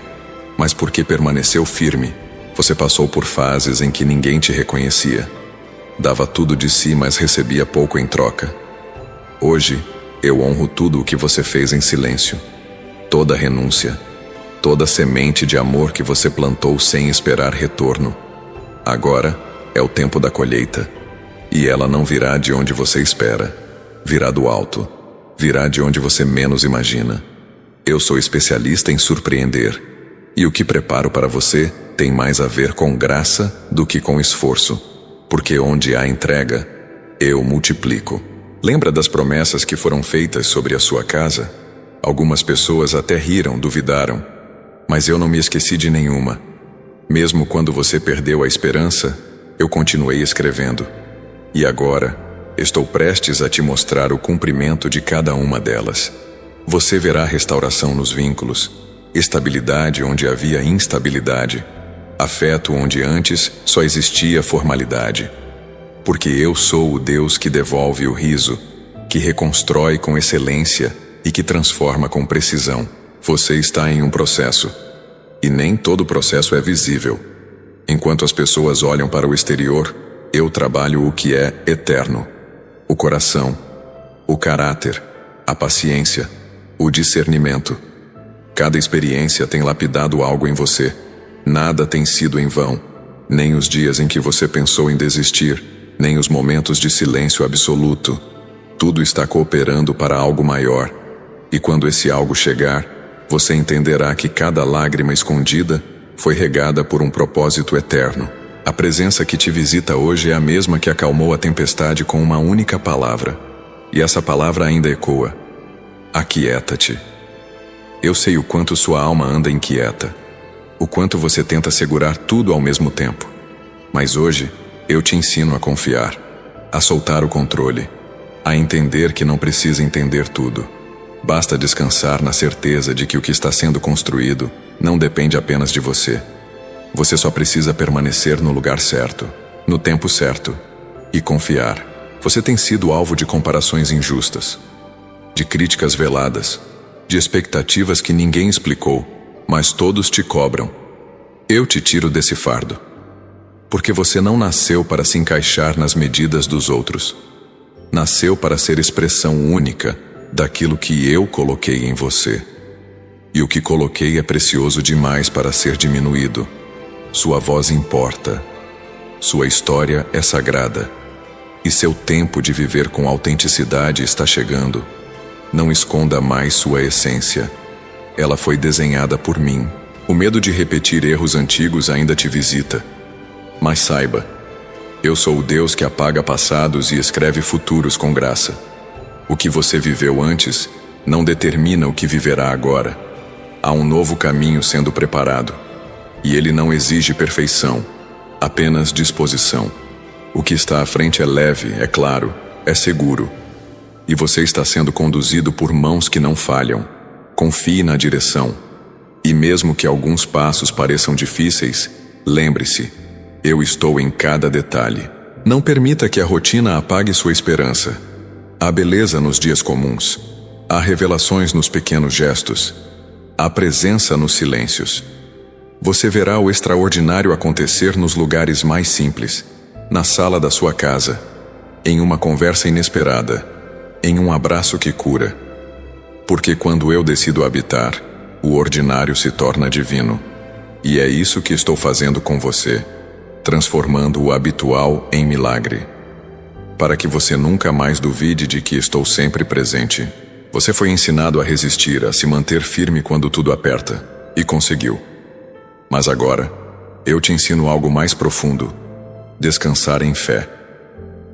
mas porque permaneceu firme. Você passou por fases em que ninguém te reconhecia. Dava tudo de si, mas recebia pouco em troca. Hoje, eu honro tudo o que você fez em silêncio. Toda renúncia, toda semente de amor que você plantou sem esperar retorno. Agora é o tempo da colheita. E ela não virá de onde você espera. Virá do alto. Virá de onde você menos imagina. Eu sou especialista em surpreender. E o que preparo para você tem mais a ver com graça do que com esforço. Porque onde há entrega, eu multiplico. Lembra das promessas que foram feitas sobre a sua casa? Algumas pessoas até riram, duvidaram. Mas eu não me esqueci de nenhuma. Mesmo quando você perdeu a esperança, eu continuei escrevendo. E agora, estou prestes a te mostrar o cumprimento de cada uma delas. Você verá restauração nos vínculos, estabilidade onde havia instabilidade, afeto onde antes só existia formalidade. Porque eu sou o Deus que devolve o riso, que reconstrói com excelência e que transforma com precisão. Você está em um processo, e nem todo processo é visível. Enquanto as pessoas olham para o exterior, eu trabalho o que é eterno: o coração, o caráter, a paciência, o discernimento. Cada experiência tem lapidado algo em você. Nada tem sido em vão, nem os dias em que você pensou em desistir, nem os momentos de silêncio absoluto. Tudo está cooperando para algo maior, e quando esse algo chegar, você entenderá que cada lágrima escondida foi regada por um propósito eterno. A presença que te visita hoje é a mesma que acalmou a tempestade com uma única palavra. E essa palavra ainda ecoa: aquieta-te. Eu sei o quanto sua alma anda inquieta, o quanto você tenta segurar tudo ao mesmo tempo. Mas hoje, eu te ensino a confiar, a soltar o controle, a entender que não precisa entender tudo. Basta descansar na certeza de que o que está sendo construído não depende apenas de você. Você só precisa permanecer no lugar certo, no tempo certo, e confiar. Você tem sido alvo de comparações injustas, de críticas veladas, de expectativas que ninguém explicou, mas todos te cobram. Eu te tiro desse fardo, porque você não nasceu para se encaixar nas medidas dos outros. Nasceu para ser expressão única daquilo que eu coloquei em você. E o que coloquei é precioso demais para ser diminuído. Sua voz importa. Sua história é sagrada. E seu tempo de viver com autenticidade está chegando. Não esconda mais sua essência. Ela foi desenhada por mim. O medo de repetir erros antigos ainda te visita. Mas saiba, eu sou o Deus que apaga passados e escreve futuros com graça. O que você viveu antes não determina o que viverá agora. Há um novo caminho sendo preparado. E ele não exige perfeição, apenas disposição. O que está à frente é leve, é claro, é seguro. E você está sendo conduzido por mãos que não falham. Confie na direção. E mesmo que alguns passos pareçam difíceis, lembre-se, eu estou em cada detalhe. Não permita que a rotina apague sua esperança. Há beleza nos dias comuns. Há revelações nos pequenos gestos. Há presença nos silêncios. Você verá o extraordinário acontecer nos lugares mais simples, na sala da sua casa, em uma conversa inesperada, em um abraço que cura. Porque quando eu decido habitar, o ordinário se torna divino. E é isso que estou fazendo com você, transformando o habitual em milagre. Para que você nunca mais duvide de que estou sempre presente. Você foi ensinado a resistir, a se manter firme quando tudo aperta, e conseguiu. Mas agora, eu te ensino algo mais profundo: descansar em fé.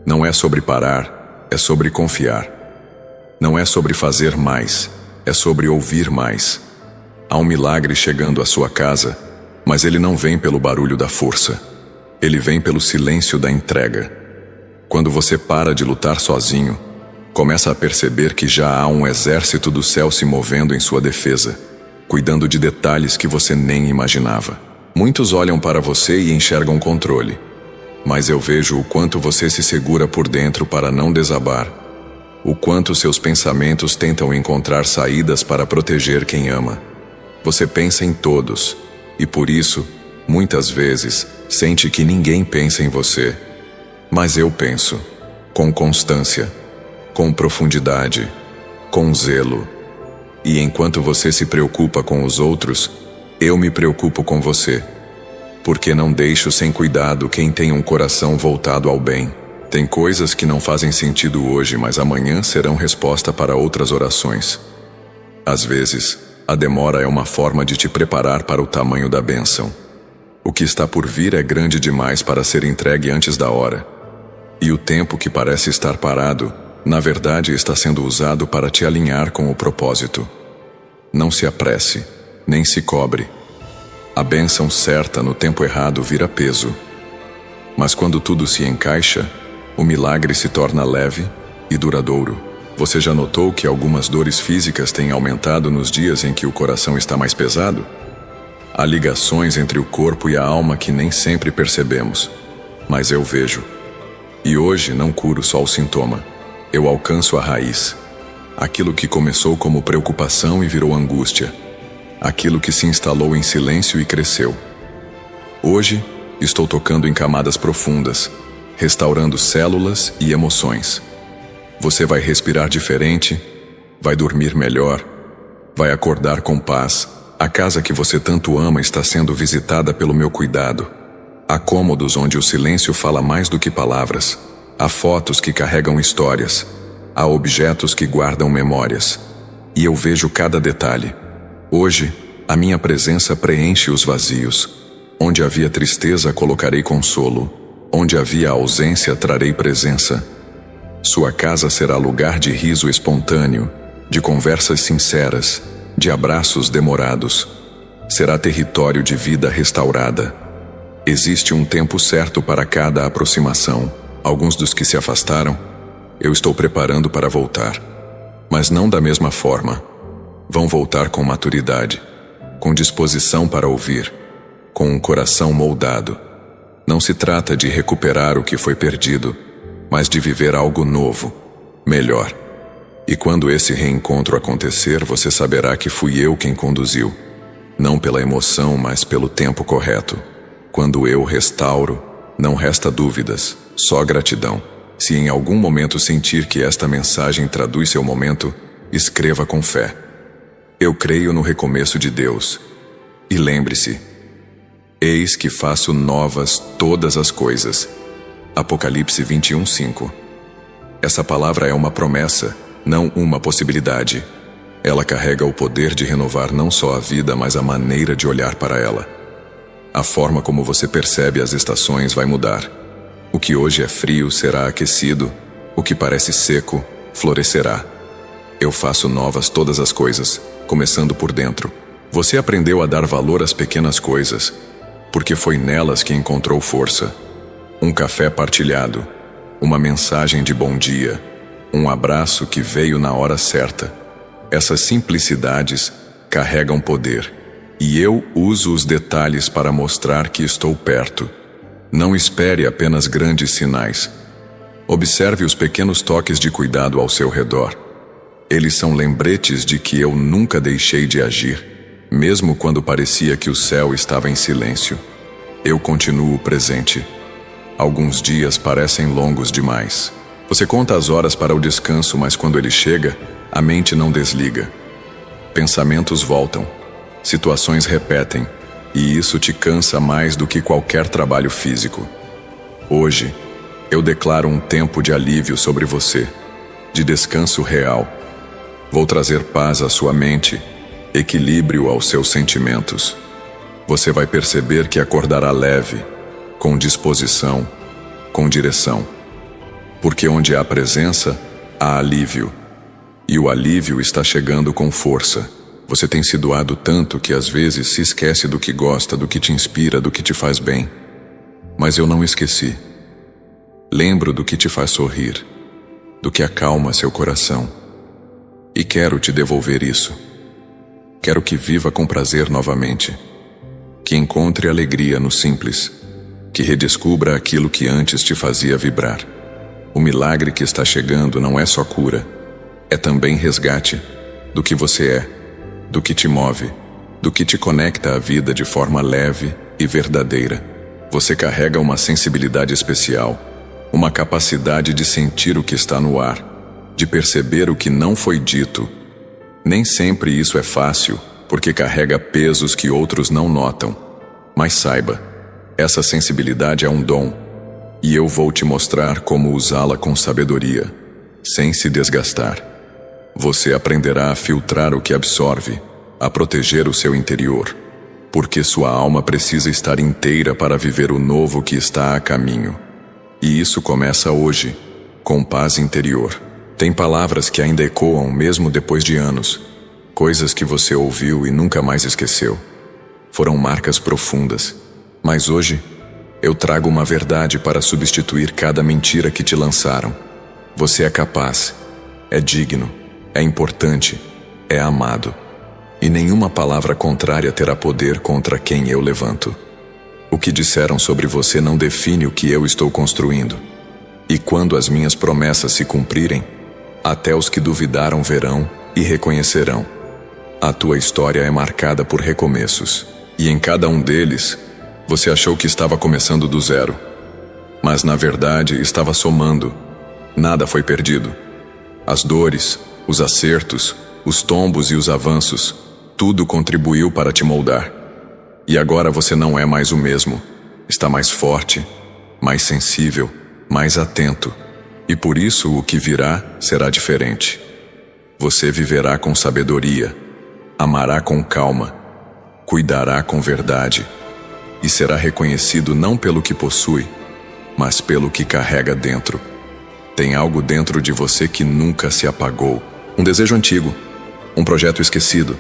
Não é sobre parar, é sobre confiar. Não é sobre fazer mais, é sobre ouvir mais. Há um milagre chegando à sua casa, mas ele não vem pelo barulho da força. Ele vem pelo silêncio da entrega. Quando você para de lutar sozinho, começa a perceber que já há um exército do céu se movendo em sua defesa, cuidando de detalhes que você nem imaginava. Muitos olham para você e enxergam controle, mas eu vejo o quanto você se segura por dentro para não desabar, o quanto seus pensamentos tentam encontrar saídas para proteger quem ama. Você pensa em todos, e por isso, muitas vezes, sente que ninguém pensa em você. Mas eu penso, com constância, com profundidade, com zelo. E enquanto você se preocupa com os outros, eu me preocupo com você. Porque não deixo sem cuidado quem tem um coração voltado ao bem. Tem coisas que não fazem sentido hoje, mas amanhã serão resposta para outras orações. Às vezes, a demora é uma forma de te preparar para o tamanho da bênção. O que está por vir é grande demais para ser entregue antes da hora. E o tempo que parece estar parado, na verdade está sendo usado para te alinhar com o propósito. Não se apresse, nem se cobre. A bênção certa no tempo errado vira peso. Mas quando tudo se encaixa, o milagre se torna leve e duradouro. Você já notou que algumas dores físicas têm aumentado nos dias em que o coração está mais pesado? Há ligações entre o corpo e a alma que nem sempre percebemos, mas eu vejo. E hoje não curo só o sintoma, eu alcanço a raiz. Aquilo que começou como preocupação e virou angústia. Aquilo que se instalou em silêncio e cresceu. Hoje, estou tocando em camadas profundas, restaurando células e emoções. Você vai respirar diferente, vai dormir melhor, vai acordar com paz. A casa que você tanto ama está sendo visitada pelo meu cuidado. Há cômodos onde o silêncio fala mais do que palavras. Há fotos que carregam histórias. Há objetos que guardam memórias. E eu vejo cada detalhe. Hoje, a minha presença preenche os vazios. Onde havia tristeza, colocarei consolo. Onde havia ausência, trarei presença. Sua casa será lugar de riso espontâneo, de conversas sinceras, de abraços demorados. Será território de vida restaurada. Existe um tempo certo para cada aproximação. Alguns dos que se afastaram, eu estou preparando para voltar. Mas não da mesma forma. Vão voltar com maturidade, com disposição para ouvir, com um coração moldado. Não se trata de recuperar o que foi perdido, mas de viver algo novo, melhor. E quando esse reencontro acontecer, você saberá que fui eu quem conduziu. Não pela emoção, mas pelo tempo correto. Quando eu restauro, não resta dúvidas, só gratidão. Se em algum momento sentir que esta mensagem traduz seu momento, escreva com fé. Eu creio no recomeço de Deus. E lembre-se, eis que faço novas todas as coisas. Apocalipse 21:5. Essa palavra é uma promessa, não uma possibilidade. Ela carrega o poder de renovar não só a vida, mas a maneira de olhar para ela. A forma como você percebe as estações vai mudar. O que hoje é frio será aquecido, o que parece seco florescerá. Eu faço novas todas as coisas, começando por dentro. Você aprendeu a dar valor às pequenas coisas, porque foi nelas que encontrou força. Um café partilhado, uma mensagem de bom dia, um abraço que veio na hora certa. Essas simplicidades carregam poder, e eu uso os detalhes para mostrar que estou perto. Não espere apenas grandes sinais. Observe os pequenos toques de cuidado ao seu redor. Eles são lembretes de que eu nunca deixei de agir, mesmo quando parecia que o céu estava em silêncio. Eu continuo presente. Alguns dias parecem longos demais. Você conta as horas para o descanso, mas quando ele chega, a mente não desliga. Pensamentos voltam, situações repetem, e isso te cansa mais do que qualquer trabalho físico. Hoje, eu declaro um tempo de alívio sobre você, de descanso real. Vou trazer paz à sua mente, equilíbrio aos seus sentimentos. Você vai perceber que acordará leve, com disposição, com direção. Porque onde há presença, há alívio. E o alívio está chegando com força. Você tem se doado tanto que às vezes se esquece do que gosta, do que te inspira, do que te faz bem. Mas eu não esqueci. Lembro do que te faz sorrir, do que acalma seu coração. E quero te devolver isso. Quero que viva com prazer novamente. Que encontre alegria no simples. Que redescubra aquilo que antes te fazia vibrar. O milagre que está chegando não é só cura, é também resgate do que você é, do que te move, do que te conecta à vida de forma leve e verdadeira. Você carrega uma sensibilidade especial, uma capacidade de sentir o que está no ar, de perceber o que não foi dito. Nem sempre isso é fácil, porque carrega pesos que outros não notam. Mas saiba, essa sensibilidade é um dom, e eu vou te mostrar como usá-la com sabedoria, sem se desgastar. Você aprenderá a filtrar o que absorve, a proteger o seu interior, porque sua alma precisa estar inteira para viver o novo que está a caminho. E isso começa hoje, com paz interior. Tem palavras que ainda ecoam mesmo depois de anos, coisas que você ouviu e nunca mais esqueceu. Foram marcas profundas, mas hoje eu trago uma verdade para substituir cada mentira que te lançaram. Você é capaz, é digno, é importante, é amado. E nenhuma palavra contrária terá poder contra quem eu levanto. O que disseram sobre você não define o que eu estou construindo. E quando as minhas promessas se cumprirem, até os que duvidaram verão e reconhecerão. A tua história é marcada por recomeços, e em cada um deles, você achou que estava começando do zero. Mas na verdade estava somando. Nada foi perdido. As dores, os acertos, os tombos e os avanços, tudo contribuiu para te moldar. E agora você não é mais o mesmo. Está mais forte, mais sensível, mais atento. E por isso o que virá será diferente. Você viverá com sabedoria, amará com calma, cuidará com verdade, e será reconhecido não pelo que possui, mas pelo que carrega dentro. Tem algo dentro de você que nunca se apagou. Um desejo antigo, um projeto esquecido,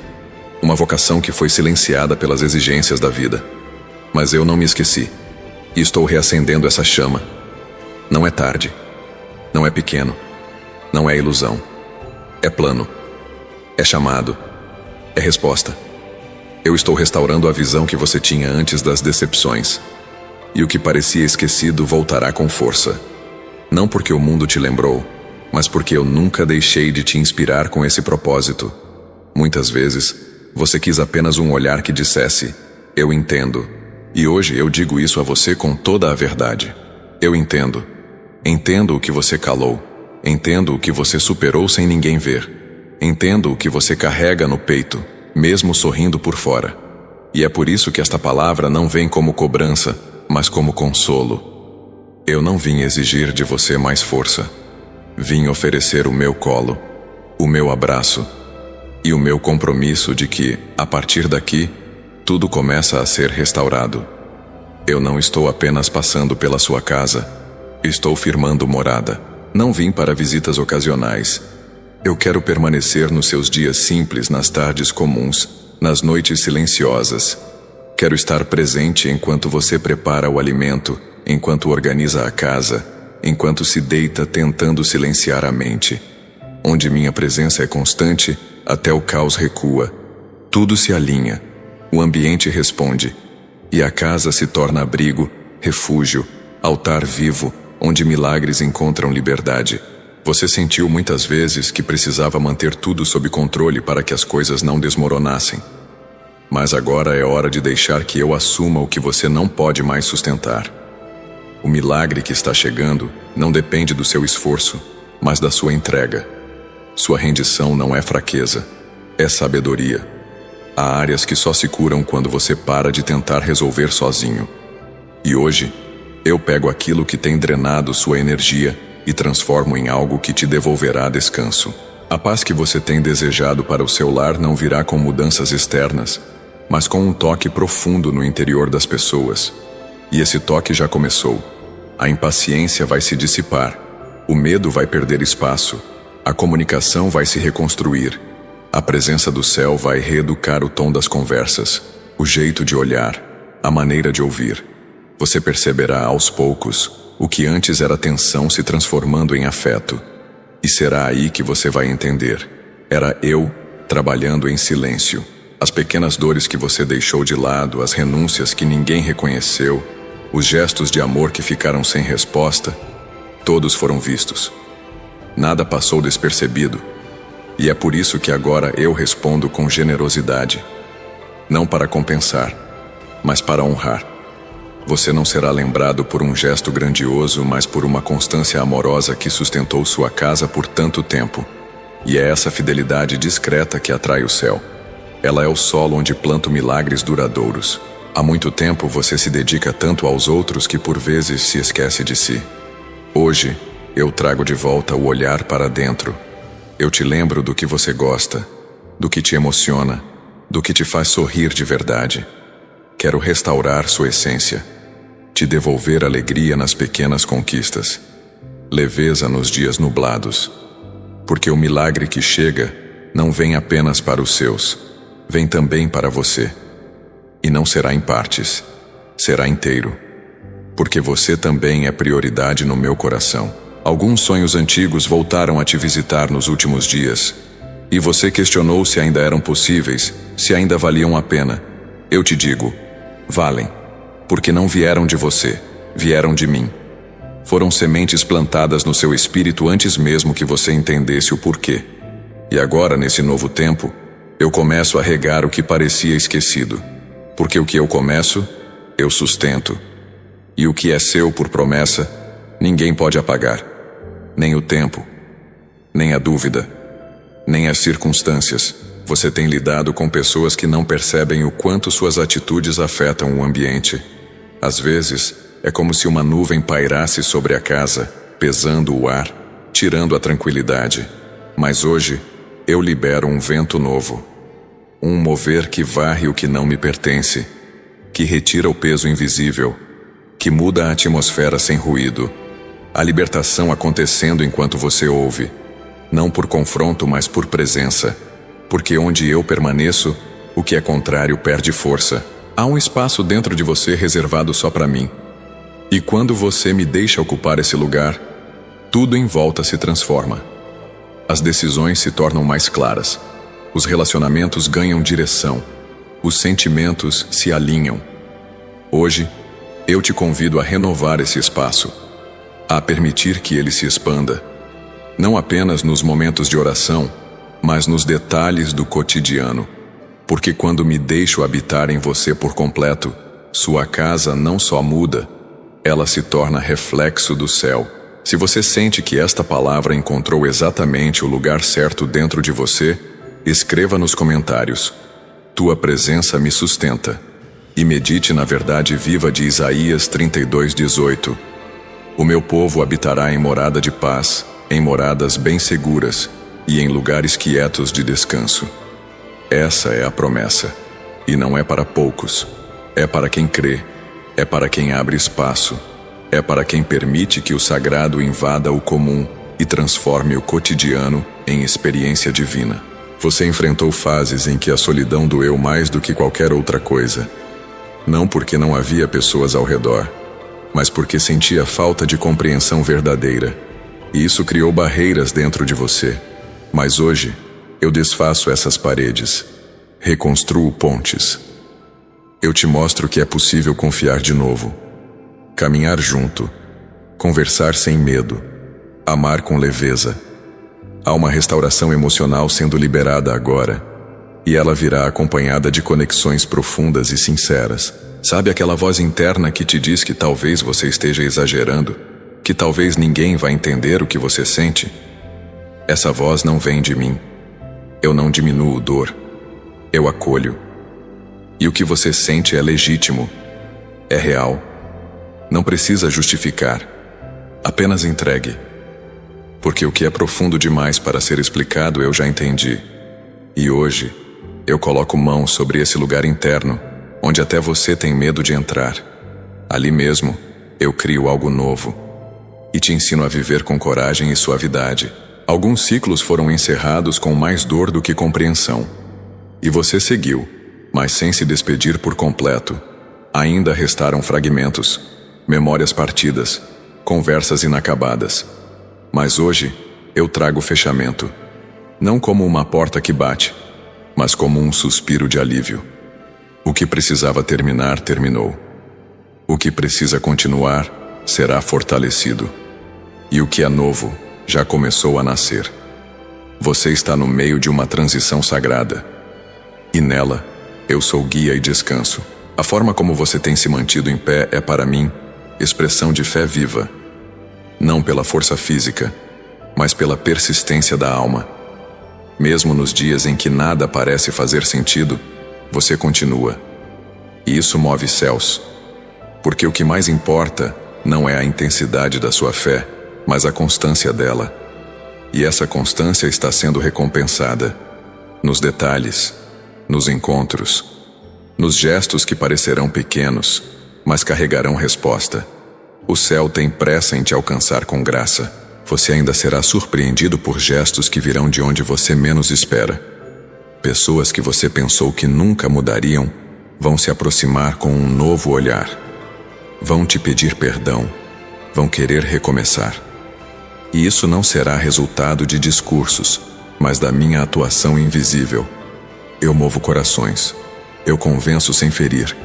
uma vocação que foi silenciada pelas exigências da vida. Mas eu não me esqueci, e estou reacendendo essa chama. Não é tarde, não é pequeno, não é ilusão. É plano, é chamado, é resposta. Eu estou restaurando a visão que você tinha antes das decepções. E o que parecia esquecido voltará com força. Não porque o mundo te lembrou, mas porque eu nunca deixei de te inspirar com esse propósito. Muitas vezes, você quis apenas um olhar que dissesse, eu entendo. E hoje eu digo isso a você com toda a verdade. Eu entendo. Entendo o que você calou. Entendo o que você superou sem ninguém ver. Entendo o que você carrega no peito, mesmo sorrindo por fora. E é por isso que esta palavra não vem como cobrança, mas como consolo. Eu não vim exigir de você mais força. Vim oferecer o meu colo, o meu abraço e o meu compromisso de que, a partir daqui, tudo começa a ser restaurado. Eu não estou apenas passando pela sua casa, estou firmando morada. Não vim para visitas ocasionais. Eu quero permanecer nos seus dias simples, nas tardes comuns, nas noites silenciosas. Quero estar presente enquanto você prepara o alimento, enquanto organiza a casa, enquanto se deita tentando silenciar a mente. Onde minha presença é constante, até o caos recua. Tudo se alinha, o ambiente responde, e a casa se torna abrigo, refúgio, altar vivo, onde milagres encontram liberdade. Você sentiu muitas vezes que precisava manter tudo sob controle para que as coisas não desmoronassem. Mas agora é hora de deixar que eu assuma o que você não pode mais sustentar. O milagre que está chegando não depende do seu esforço, mas da sua entrega. Sua rendição não é fraqueza, é sabedoria. Há áreas que só se curam quando você para de tentar resolver sozinho. E hoje, eu pego aquilo que tem drenado sua energia e transformo em algo que te devolverá descanso. A paz que você tem desejado para o seu lar não virá com mudanças externas, mas com um toque profundo no interior das pessoas. E esse toque já começou. A impaciência vai se dissipar. O medo vai perder espaço, a comunicação vai se reconstruir, a presença do céu vai reeducar o tom das conversas, o jeito de olhar, a maneira de ouvir. Você perceberá aos poucos o que antes era tensão se transformando em afeto. E será aí que você vai entender. Era eu trabalhando em silêncio. As pequenas dores que você deixou de lado, as renúncias que ninguém reconheceu, os gestos de amor que ficaram sem resposta, todos foram vistos. Nada passou despercebido. E é por isso que agora eu respondo com generosidade. Não para compensar, mas para honrar. Você não será lembrado por um gesto grandioso, mas por uma constância amorosa que sustentou sua casa por tanto tempo. E é essa fidelidade discreta que atrai o céu. Ela é o solo onde planto milagres duradouros. Há muito tempo você se dedica tanto aos outros que por vezes se esquece de si. Hoje, eu trago de volta o olhar para dentro. Eu te lembro do que você gosta, do que te emociona, do que te faz sorrir de verdade. Quero restaurar sua essência, te devolver alegria nas pequenas conquistas, leveza nos dias nublados. Porque o milagre que chega não vem apenas para os seus, vem também para você. E não será em partes, será inteiro. Porque você também é prioridade no meu coração. Alguns sonhos antigos voltaram a te visitar nos últimos dias. E você questionou se ainda eram possíveis, se ainda valiam a pena. Eu te digo, valem. Porque não vieram de você, vieram de mim. Foram sementes plantadas no seu espírito antes mesmo que você entendesse o porquê. E agora, nesse novo tempo, eu começo a regar o que parecia esquecido. Porque o que eu começo, eu sustento. E o que é seu por promessa, ninguém pode apagar. Nem o tempo, nem a dúvida, nem as circunstâncias. Você tem lidado com pessoas que não percebem o quanto suas atitudes afetam o ambiente. Às vezes, é como se uma nuvem pairasse sobre a casa, pesando o ar, tirando a tranquilidade. Mas hoje, eu libero um vento novo. Um mover que varre o que não me pertence, que retira o peso invisível, que muda a atmosfera sem ruído. A libertação acontecendo enquanto você ouve, não por confronto, mas por presença. Porque onde eu permaneço, o que é contrário perde força. Há um espaço dentro de você reservado só para mim. E quando você me deixa ocupar esse lugar, tudo em volta se transforma. As decisões se tornam mais claras. Os relacionamentos ganham direção. Os sentimentos se alinham. Hoje, eu te convido a renovar esse espaço, a permitir que ele se expanda. Não apenas nos momentos de oração, mas nos detalhes do cotidiano. Porque quando me deixo habitar em você por completo, sua casa não só muda, ela se torna reflexo do céu. Se você sente que esta palavra encontrou exatamente o lugar certo dentro de você, escreva nos comentários: tua presença me sustenta. E medite na verdade viva de Isaías 32:18. O meu povo habitará em morada de paz, em moradas bem seguras e em lugares quietos de descanso. Essa é a promessa, e não é para poucos. É para quem crê, é para quem abre espaço, é para quem permite que o sagrado invada o comum e transforme o cotidiano em experiência divina. Você enfrentou fases em que a solidão doeu mais do que qualquer outra coisa. Não porque não havia pessoas ao redor, mas porque sentia falta de compreensão verdadeira. E isso criou barreiras dentro de você. Mas hoje, eu desfaço essas paredes, reconstruo pontes. Eu te mostro que é possível confiar de novo, caminhar junto, conversar sem medo, amar com leveza. Há uma restauração emocional sendo liberada agora, e ela virá acompanhada de conexões profundas e sinceras. Sabe aquela voz interna que te diz que talvez você esteja exagerando, que talvez ninguém vai entender o que você sente? Essa voz não vem de mim. Eu não diminuo dor, eu acolho. E o que você sente é legítimo, é real. Não precisa justificar, apenas entregue. Porque o que é profundo demais para ser explicado eu já entendi. E hoje, eu coloco mão sobre esse lugar interno, onde até você tem medo de entrar. Ali mesmo, eu crio algo novo. e te ensino a viver com coragem e suavidade. Alguns ciclos foram encerrados com mais dor do que compreensão. E você seguiu, mas sem se despedir por completo. Ainda restaram fragmentos, memórias partidas, conversas inacabadas. Mas hoje, eu trago fechamento. Não como uma porta que bate, mas como um suspiro de alívio. O que precisava terminar, terminou. O que precisa continuar, será fortalecido. E o que é novo, já começou a nascer. Você está no meio de uma transição sagrada. E nela, eu sou guia e descanso. A forma como você tem se mantido em pé é, para mim, expressão de fé viva. Não pela força física, mas pela persistência da alma. Mesmo nos dias em que nada parece fazer sentido, você continua. E isso move céus. Porque o que mais importa não é a intensidade da sua fé, mas a constância dela. E essa constância está sendo recompensada. Nos detalhes, nos encontros, nos gestos que parecerão pequenos, mas carregarão resposta. O céu tem pressa em te alcançar com graça. Você ainda será surpreendido por gestos que virão de onde você menos espera. Pessoas que você pensou que nunca mudariam vão se aproximar com um novo olhar. Vão te pedir perdão, vão querer recomeçar. E isso não será resultado de discursos, mas da minha atuação invisível. Eu movo corações. Eu convenço sem ferir,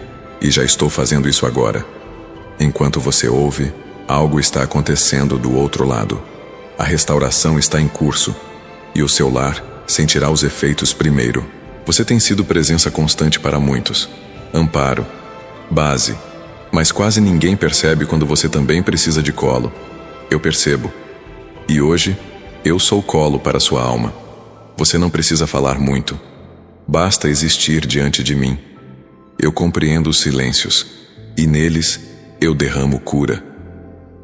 e já estou fazendo isso agora. Enquanto você ouve, algo está acontecendo do outro lado. A restauração está em curso, e o seu lar sentirá os efeitos primeiro. Você tem sido presença constante para muitos. Amparo, base, mas quase ninguém percebe quando você também precisa de colo. Eu percebo. E hoje, eu sou colo para sua alma. Você não precisa falar muito. Basta existir diante de mim. Eu compreendo os silêncios, e neles eu derramo cura.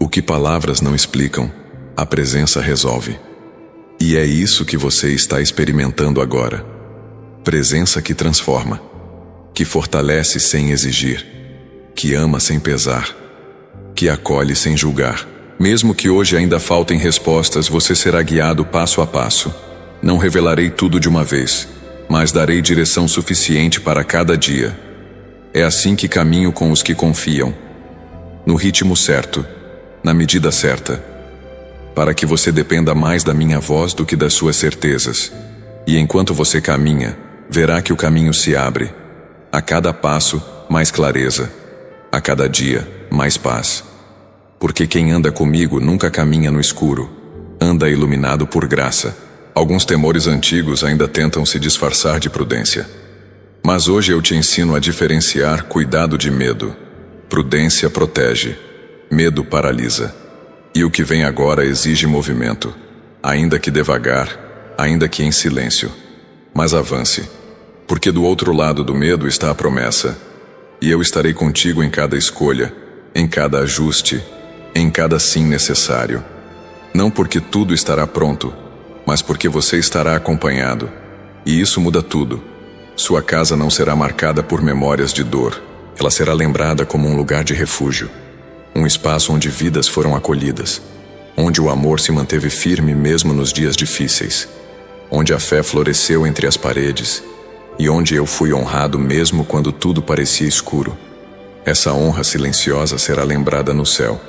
O que palavras não explicam, a presença resolve. E é isso que você está experimentando agora. Presença que transforma, que fortalece sem exigir, que ama sem pesar, que acolhe sem julgar. Mesmo que hoje ainda faltem respostas, você será guiado passo a passo. Não revelarei tudo de uma vez, mas darei direção suficiente para cada dia. É assim que caminho com os que confiam. No ritmo certo, na medida certa. Para que você dependa mais da minha voz do que das suas certezas. E enquanto você caminha, verá que o caminho se abre. A cada passo, mais clareza. A cada dia, mais paz. Porque quem anda comigo nunca caminha no escuro. Anda iluminado por graça. Alguns temores antigos ainda tentam se disfarçar de prudência. Mas hoje eu te ensino a diferenciar cuidado de medo. Prudência protege. Medo paralisa. E o que vem agora exige movimento. Ainda que devagar, ainda que em silêncio. Mas avance. Porque do outro lado do medo está a promessa. E eu estarei contigo em cada escolha, em cada ajuste, em cada sim necessário. Não porque tudo estará pronto, mas porque você estará acompanhado. E isso muda tudo. Sua casa não será marcada por memórias de dor. Ela será lembrada como um lugar de refúgio. Um espaço onde vidas foram acolhidas. Onde o amor se manteve firme mesmo nos dias difíceis. Onde a fé floresceu entre as paredes. E onde eu fui honrado mesmo quando tudo parecia escuro. Essa honra silenciosa será lembrada no céu.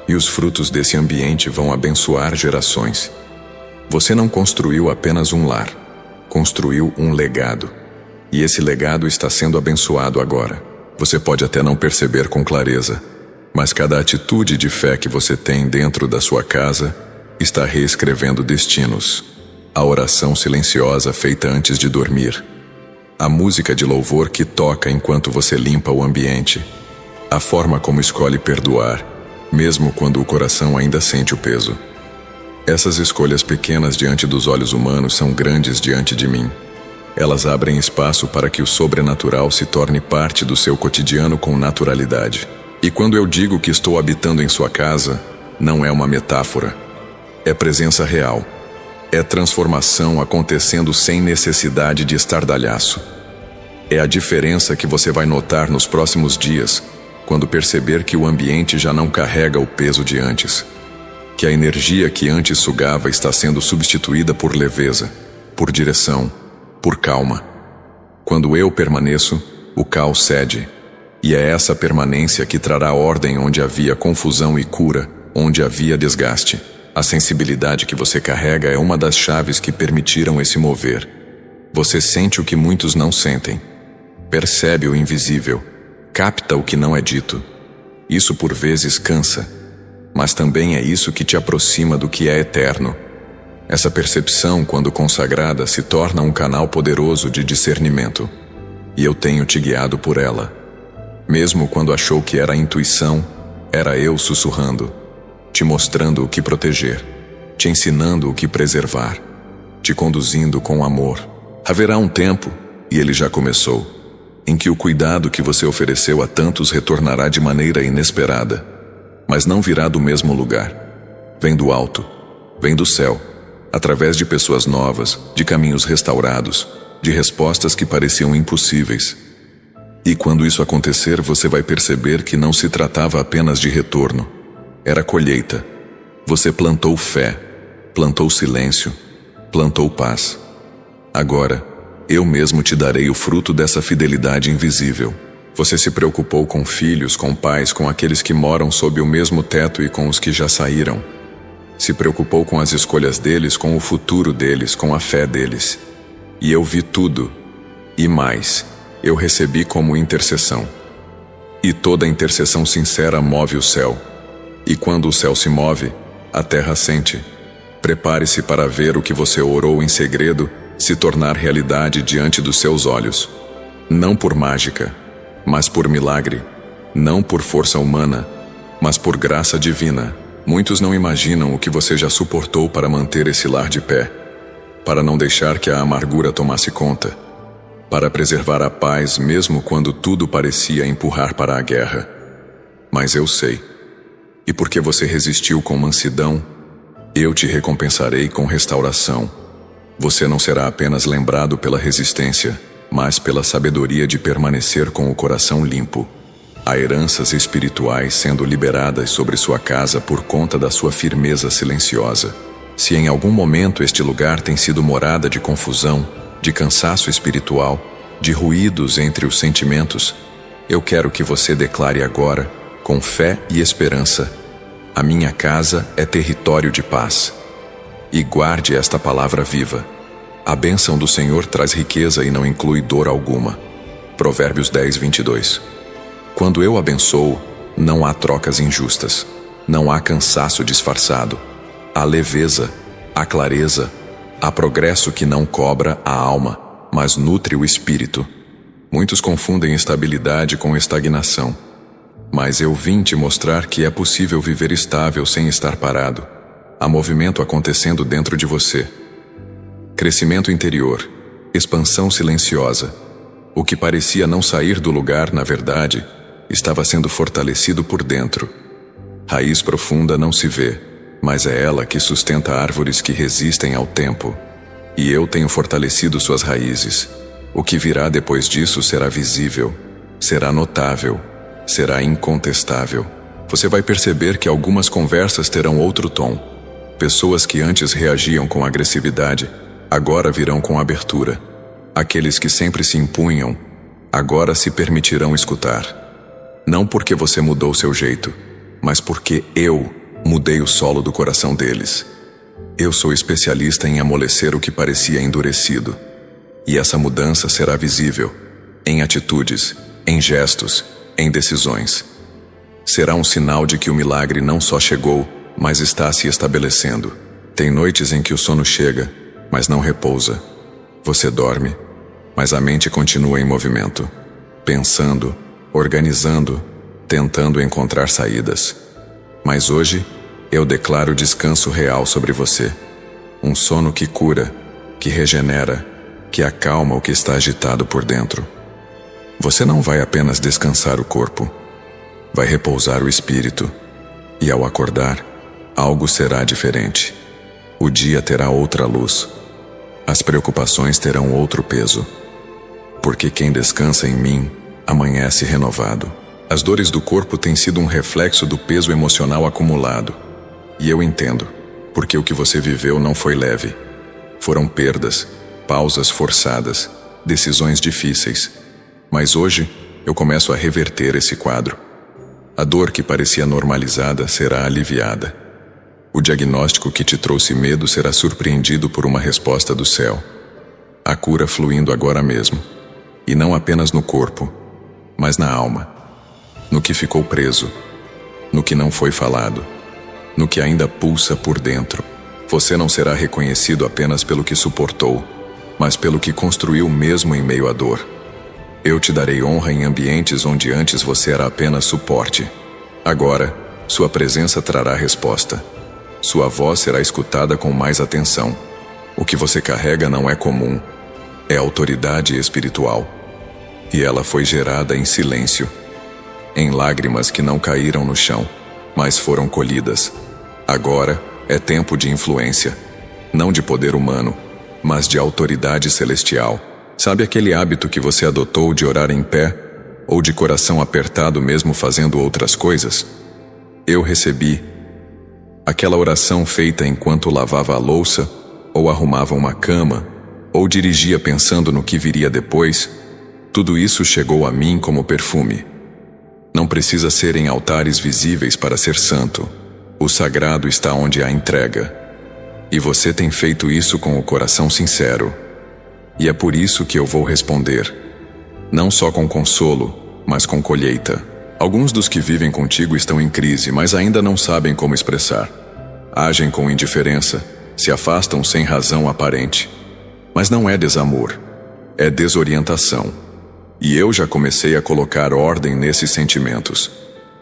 E os frutos desse ambiente vão abençoar gerações. Você não construiu apenas um lar, construiu um legado. E esse legado está sendo abençoado agora. Você pode até não perceber com clareza, mas cada atitude de fé que você tem dentro da sua casa está reescrevendo destinos. A oração silenciosa feita antes de dormir. A música de louvor que toca enquanto você limpa o ambiente. A forma como escolhe perdoar, mesmo quando o coração ainda sente o peso. Essas escolhas pequenas diante dos olhos humanos são grandes diante de mim. Elas abrem espaço para que o sobrenatural se torne parte do seu cotidiano com naturalidade. E quando eu digo que estou habitando em sua casa, não é uma metáfora. É presença real. É transformação acontecendo sem necessidade de estardalhaço. É a diferença que você vai notar nos próximos dias, quando perceber que o ambiente já não carrega o peso de antes. que a energia que antes sugava está sendo substituída por leveza, por direção, por calma. Quando eu permaneço, o caos cede, e é essa permanência que trará ordem onde havia confusão e cura, onde havia desgaste. A sensibilidade que você carrega é uma das chaves que permitiram esse mover. Você sente o que muitos não sentem. Percebe o invisível, capta o que não é dito. Isso por vezes cansa, mas também é isso que te aproxima do que é eterno. Essa percepção, quando consagrada, se torna um canal poderoso de discernimento. E eu tenho te guiado por ela. Mesmo quando achou que era intuição, era eu sussurrando, te mostrando o que proteger, te ensinando o que preservar, te conduzindo com amor. Haverá um tempo, e ele já começou, em que o cuidado que você ofereceu a tantos retornará de maneira inesperada, mas não virá do mesmo lugar. Vem do alto, vem do céu, através de pessoas novas, de caminhos restaurados, de respostas que pareciam impossíveis. E quando isso acontecer, você vai perceber que não se tratava apenas de retorno. Era colheita. Você plantou fé, plantou silêncio, plantou paz. Agora, eu mesmo te darei o fruto dessa fidelidade invisível. Você se preocupou com filhos, com pais, com aqueles que moram sob o mesmo teto e com os que já saíram. Se preocupou com as escolhas deles, com o futuro deles, com a fé deles. E eu vi tudo. E mais, eu recebi como intercessão. E toda intercessão sincera move o céu. E quando o céu se move, a terra sente. Prepare-se para ver o que você orou em segredo se tornar realidade diante dos seus olhos. Não por mágica, mas por milagre. Não por força humana, mas por graça divina. Muitos não imaginam o que você já suportou para manter esse lar de pé, para não deixar que a amargura tomasse conta, para preservar a paz mesmo quando tudo parecia empurrar para a guerra. Mas eu sei. E porque você resistiu com mansidão, eu te recompensarei com restauração. Você não será apenas lembrado pela resistência, mas pela sabedoria de permanecer com o coração limpo. Há heranças espirituais sendo liberadas sobre sua casa por conta da sua firmeza silenciosa. Se em algum momento este lugar tem sido morada de confusão, de cansaço espiritual, de ruídos entre os sentimentos, eu quero que você declare agora, com fé e esperança: a minha casa é território de paz. E guarde esta palavra viva. A bênção do Senhor traz riqueza e não inclui dor alguma. Provérbios 10, 22. Quando eu abençoo, não há trocas injustas. Não há cansaço disfarçado. Há leveza, há clareza, há progresso que não cobra a alma, mas nutre o espírito. Muitos confundem estabilidade com estagnação. Mas eu vim te mostrar que é possível viver estável sem estar parado. Há movimento acontecendo dentro de você. Crescimento interior, expansão silenciosa. O que parecia não sair do lugar, na verdade, estava sendo fortalecido por dentro. Raiz profunda não se vê, mas é ela que sustenta árvores que resistem ao tempo. E eu tenho fortalecido suas raízes. O que virá depois disso será visível, será notável, será incontestável. Você vai perceber que algumas conversas terão outro tom. Pessoas que antes reagiam com agressividade, agora virão com abertura. Aqueles que sempre se impunham, agora se permitirão escutar. Não porque você mudou seu jeito, mas porque eu mudei o solo do coração deles. Eu sou especialista em amolecer o que parecia endurecido. E essa mudança será visível, em atitudes, em gestos, em decisões. Será um sinal de que o milagre não só chegou, mas está se estabelecendo. Tem noites em que o sono chega, mas não repousa. Você dorme, mas a mente continua em movimento, pensando, organizando, tentando encontrar saídas. Mas hoje, eu declaro descanso real sobre você. Um sono que cura, que regenera, que acalma o que está agitado por dentro. Você não vai apenas descansar o corpo, vai repousar o espírito. E ao acordar, algo será diferente. O dia terá outra luz. As preocupações terão outro peso. Porque quem descansa em mim, amanhece renovado. As dores do corpo têm sido um reflexo do peso emocional acumulado. E eu entendo, porque o que você viveu não foi leve. Foram perdas, pausas forçadas, decisões difíceis. Mas hoje, eu começo a reverter esse quadro. A dor que parecia normalizada será aliviada. O diagnóstico que te trouxe medo será surpreendido por uma resposta do céu. A cura fluindo agora mesmo. E não apenas no corpo, mas na alma. No que ficou preso. No que não foi falado. No que ainda pulsa por dentro. Você não será reconhecido apenas pelo que suportou, mas pelo que construiu mesmo em meio à dor. Eu te darei honra em ambientes onde antes você era apenas suporte. Agora, sua presença trará resposta. Sua voz será escutada com mais atenção. O que você carrega não é comum, é autoridade espiritual. E ela foi gerada em silêncio, em lágrimas que não caíram no chão, mas foram colhidas. Agora é tempo de influência, não de poder humano, mas de autoridade celestial. Sabe aquele hábito que você adotou de orar em pé, ou de coração apertado mesmo fazendo outras coisas? Eu recebi aquela oração feita enquanto lavava a louça, ou arrumava uma cama, ou dirigia pensando no que viria depois. Tudo isso chegou a mim como perfume. Não precisa ser em altares visíveis para ser santo. O sagrado está onde há entrega. E você tem feito isso com o coração sincero. E é por isso que eu vou responder. Não só com consolo, mas com colheita. Alguns dos que vivem contigo estão em crise, mas ainda não sabem como expressar. Agem com indiferença, se afastam sem razão aparente. Mas não é desamor, é desorientação. E eu já comecei a colocar ordem nesses sentimentos.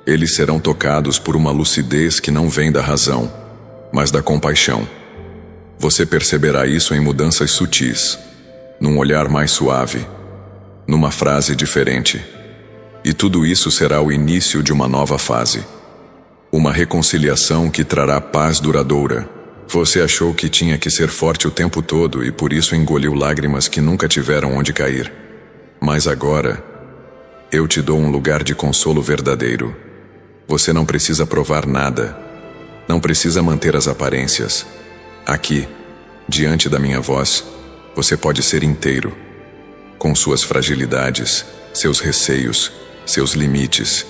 Eles serão tocados por uma lucidez que não vem da razão, mas da compaixão. Você perceberá isso em mudanças sutis, num olhar mais suave, numa frase diferente. E tudo isso será o início de uma nova fase. Uma reconciliação que trará paz duradoura. Você achou que tinha que ser forte o tempo todo e por isso engoliu lágrimas que nunca tiveram onde cair. Mas agora, eu te dou um lugar de consolo verdadeiro. Você não precisa provar nada. Não precisa manter as aparências. Aqui, diante da minha voz, você pode ser inteiro. Com suas fragilidades, seus receios, seus limites.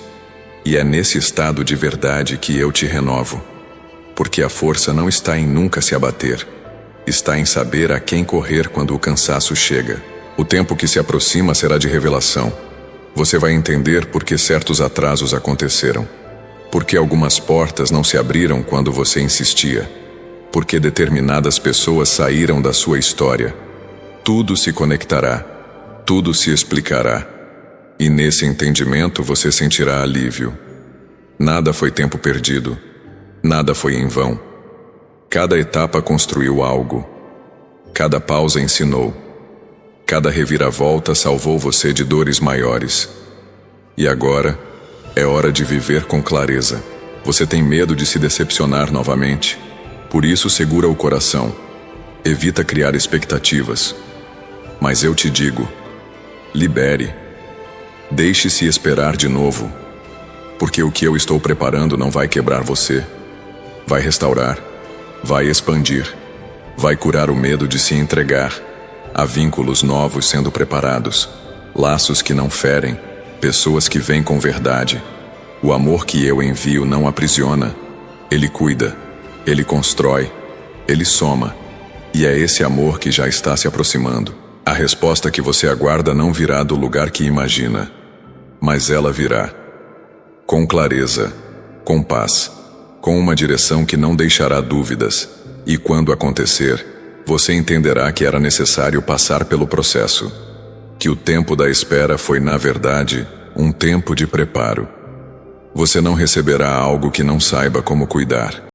E é nesse estado de verdade que eu te renovo. Porque a força não está em nunca se abater. Está em saber a quem correr quando o cansaço chega. O tempo que se aproxima será de revelação. Você vai entender por que certos atrasos aconteceram. Por que algumas portas não se abriram quando você insistia. Por que determinadas pessoas saíram da sua história. Tudo se conectará. Tudo se explicará. E nesse entendimento você sentirá alívio. Nada foi tempo perdido. Nada foi em vão. Cada etapa construiu algo. Cada pausa ensinou. Cada reviravolta salvou você de dores maiores. E agora, é hora de viver com clareza. Você tem medo de se decepcionar novamente. Por isso segura o coração. Evita criar expectativas. Mas eu te digo, libere. Deixe-se esperar de novo. Porque o que eu estou preparando não vai quebrar você. Vai restaurar. Vai expandir. Vai curar o medo de se entregar. Há vínculos novos sendo preparados. Laços que não ferem. Pessoas que vêm com verdade. O amor que eu envio não aprisiona. Ele cuida. Ele constrói. Ele soma. E é esse amor que já está se aproximando. A resposta que você aguarda não virá do lugar que imagina. Mas ela virá. Com clareza. Com paz. Com uma direção que não deixará dúvidas. E quando acontecer, você entenderá que era necessário passar pelo processo. Que o tempo da espera foi, na verdade, um tempo de preparo. Você não receberá algo que não saiba como cuidar.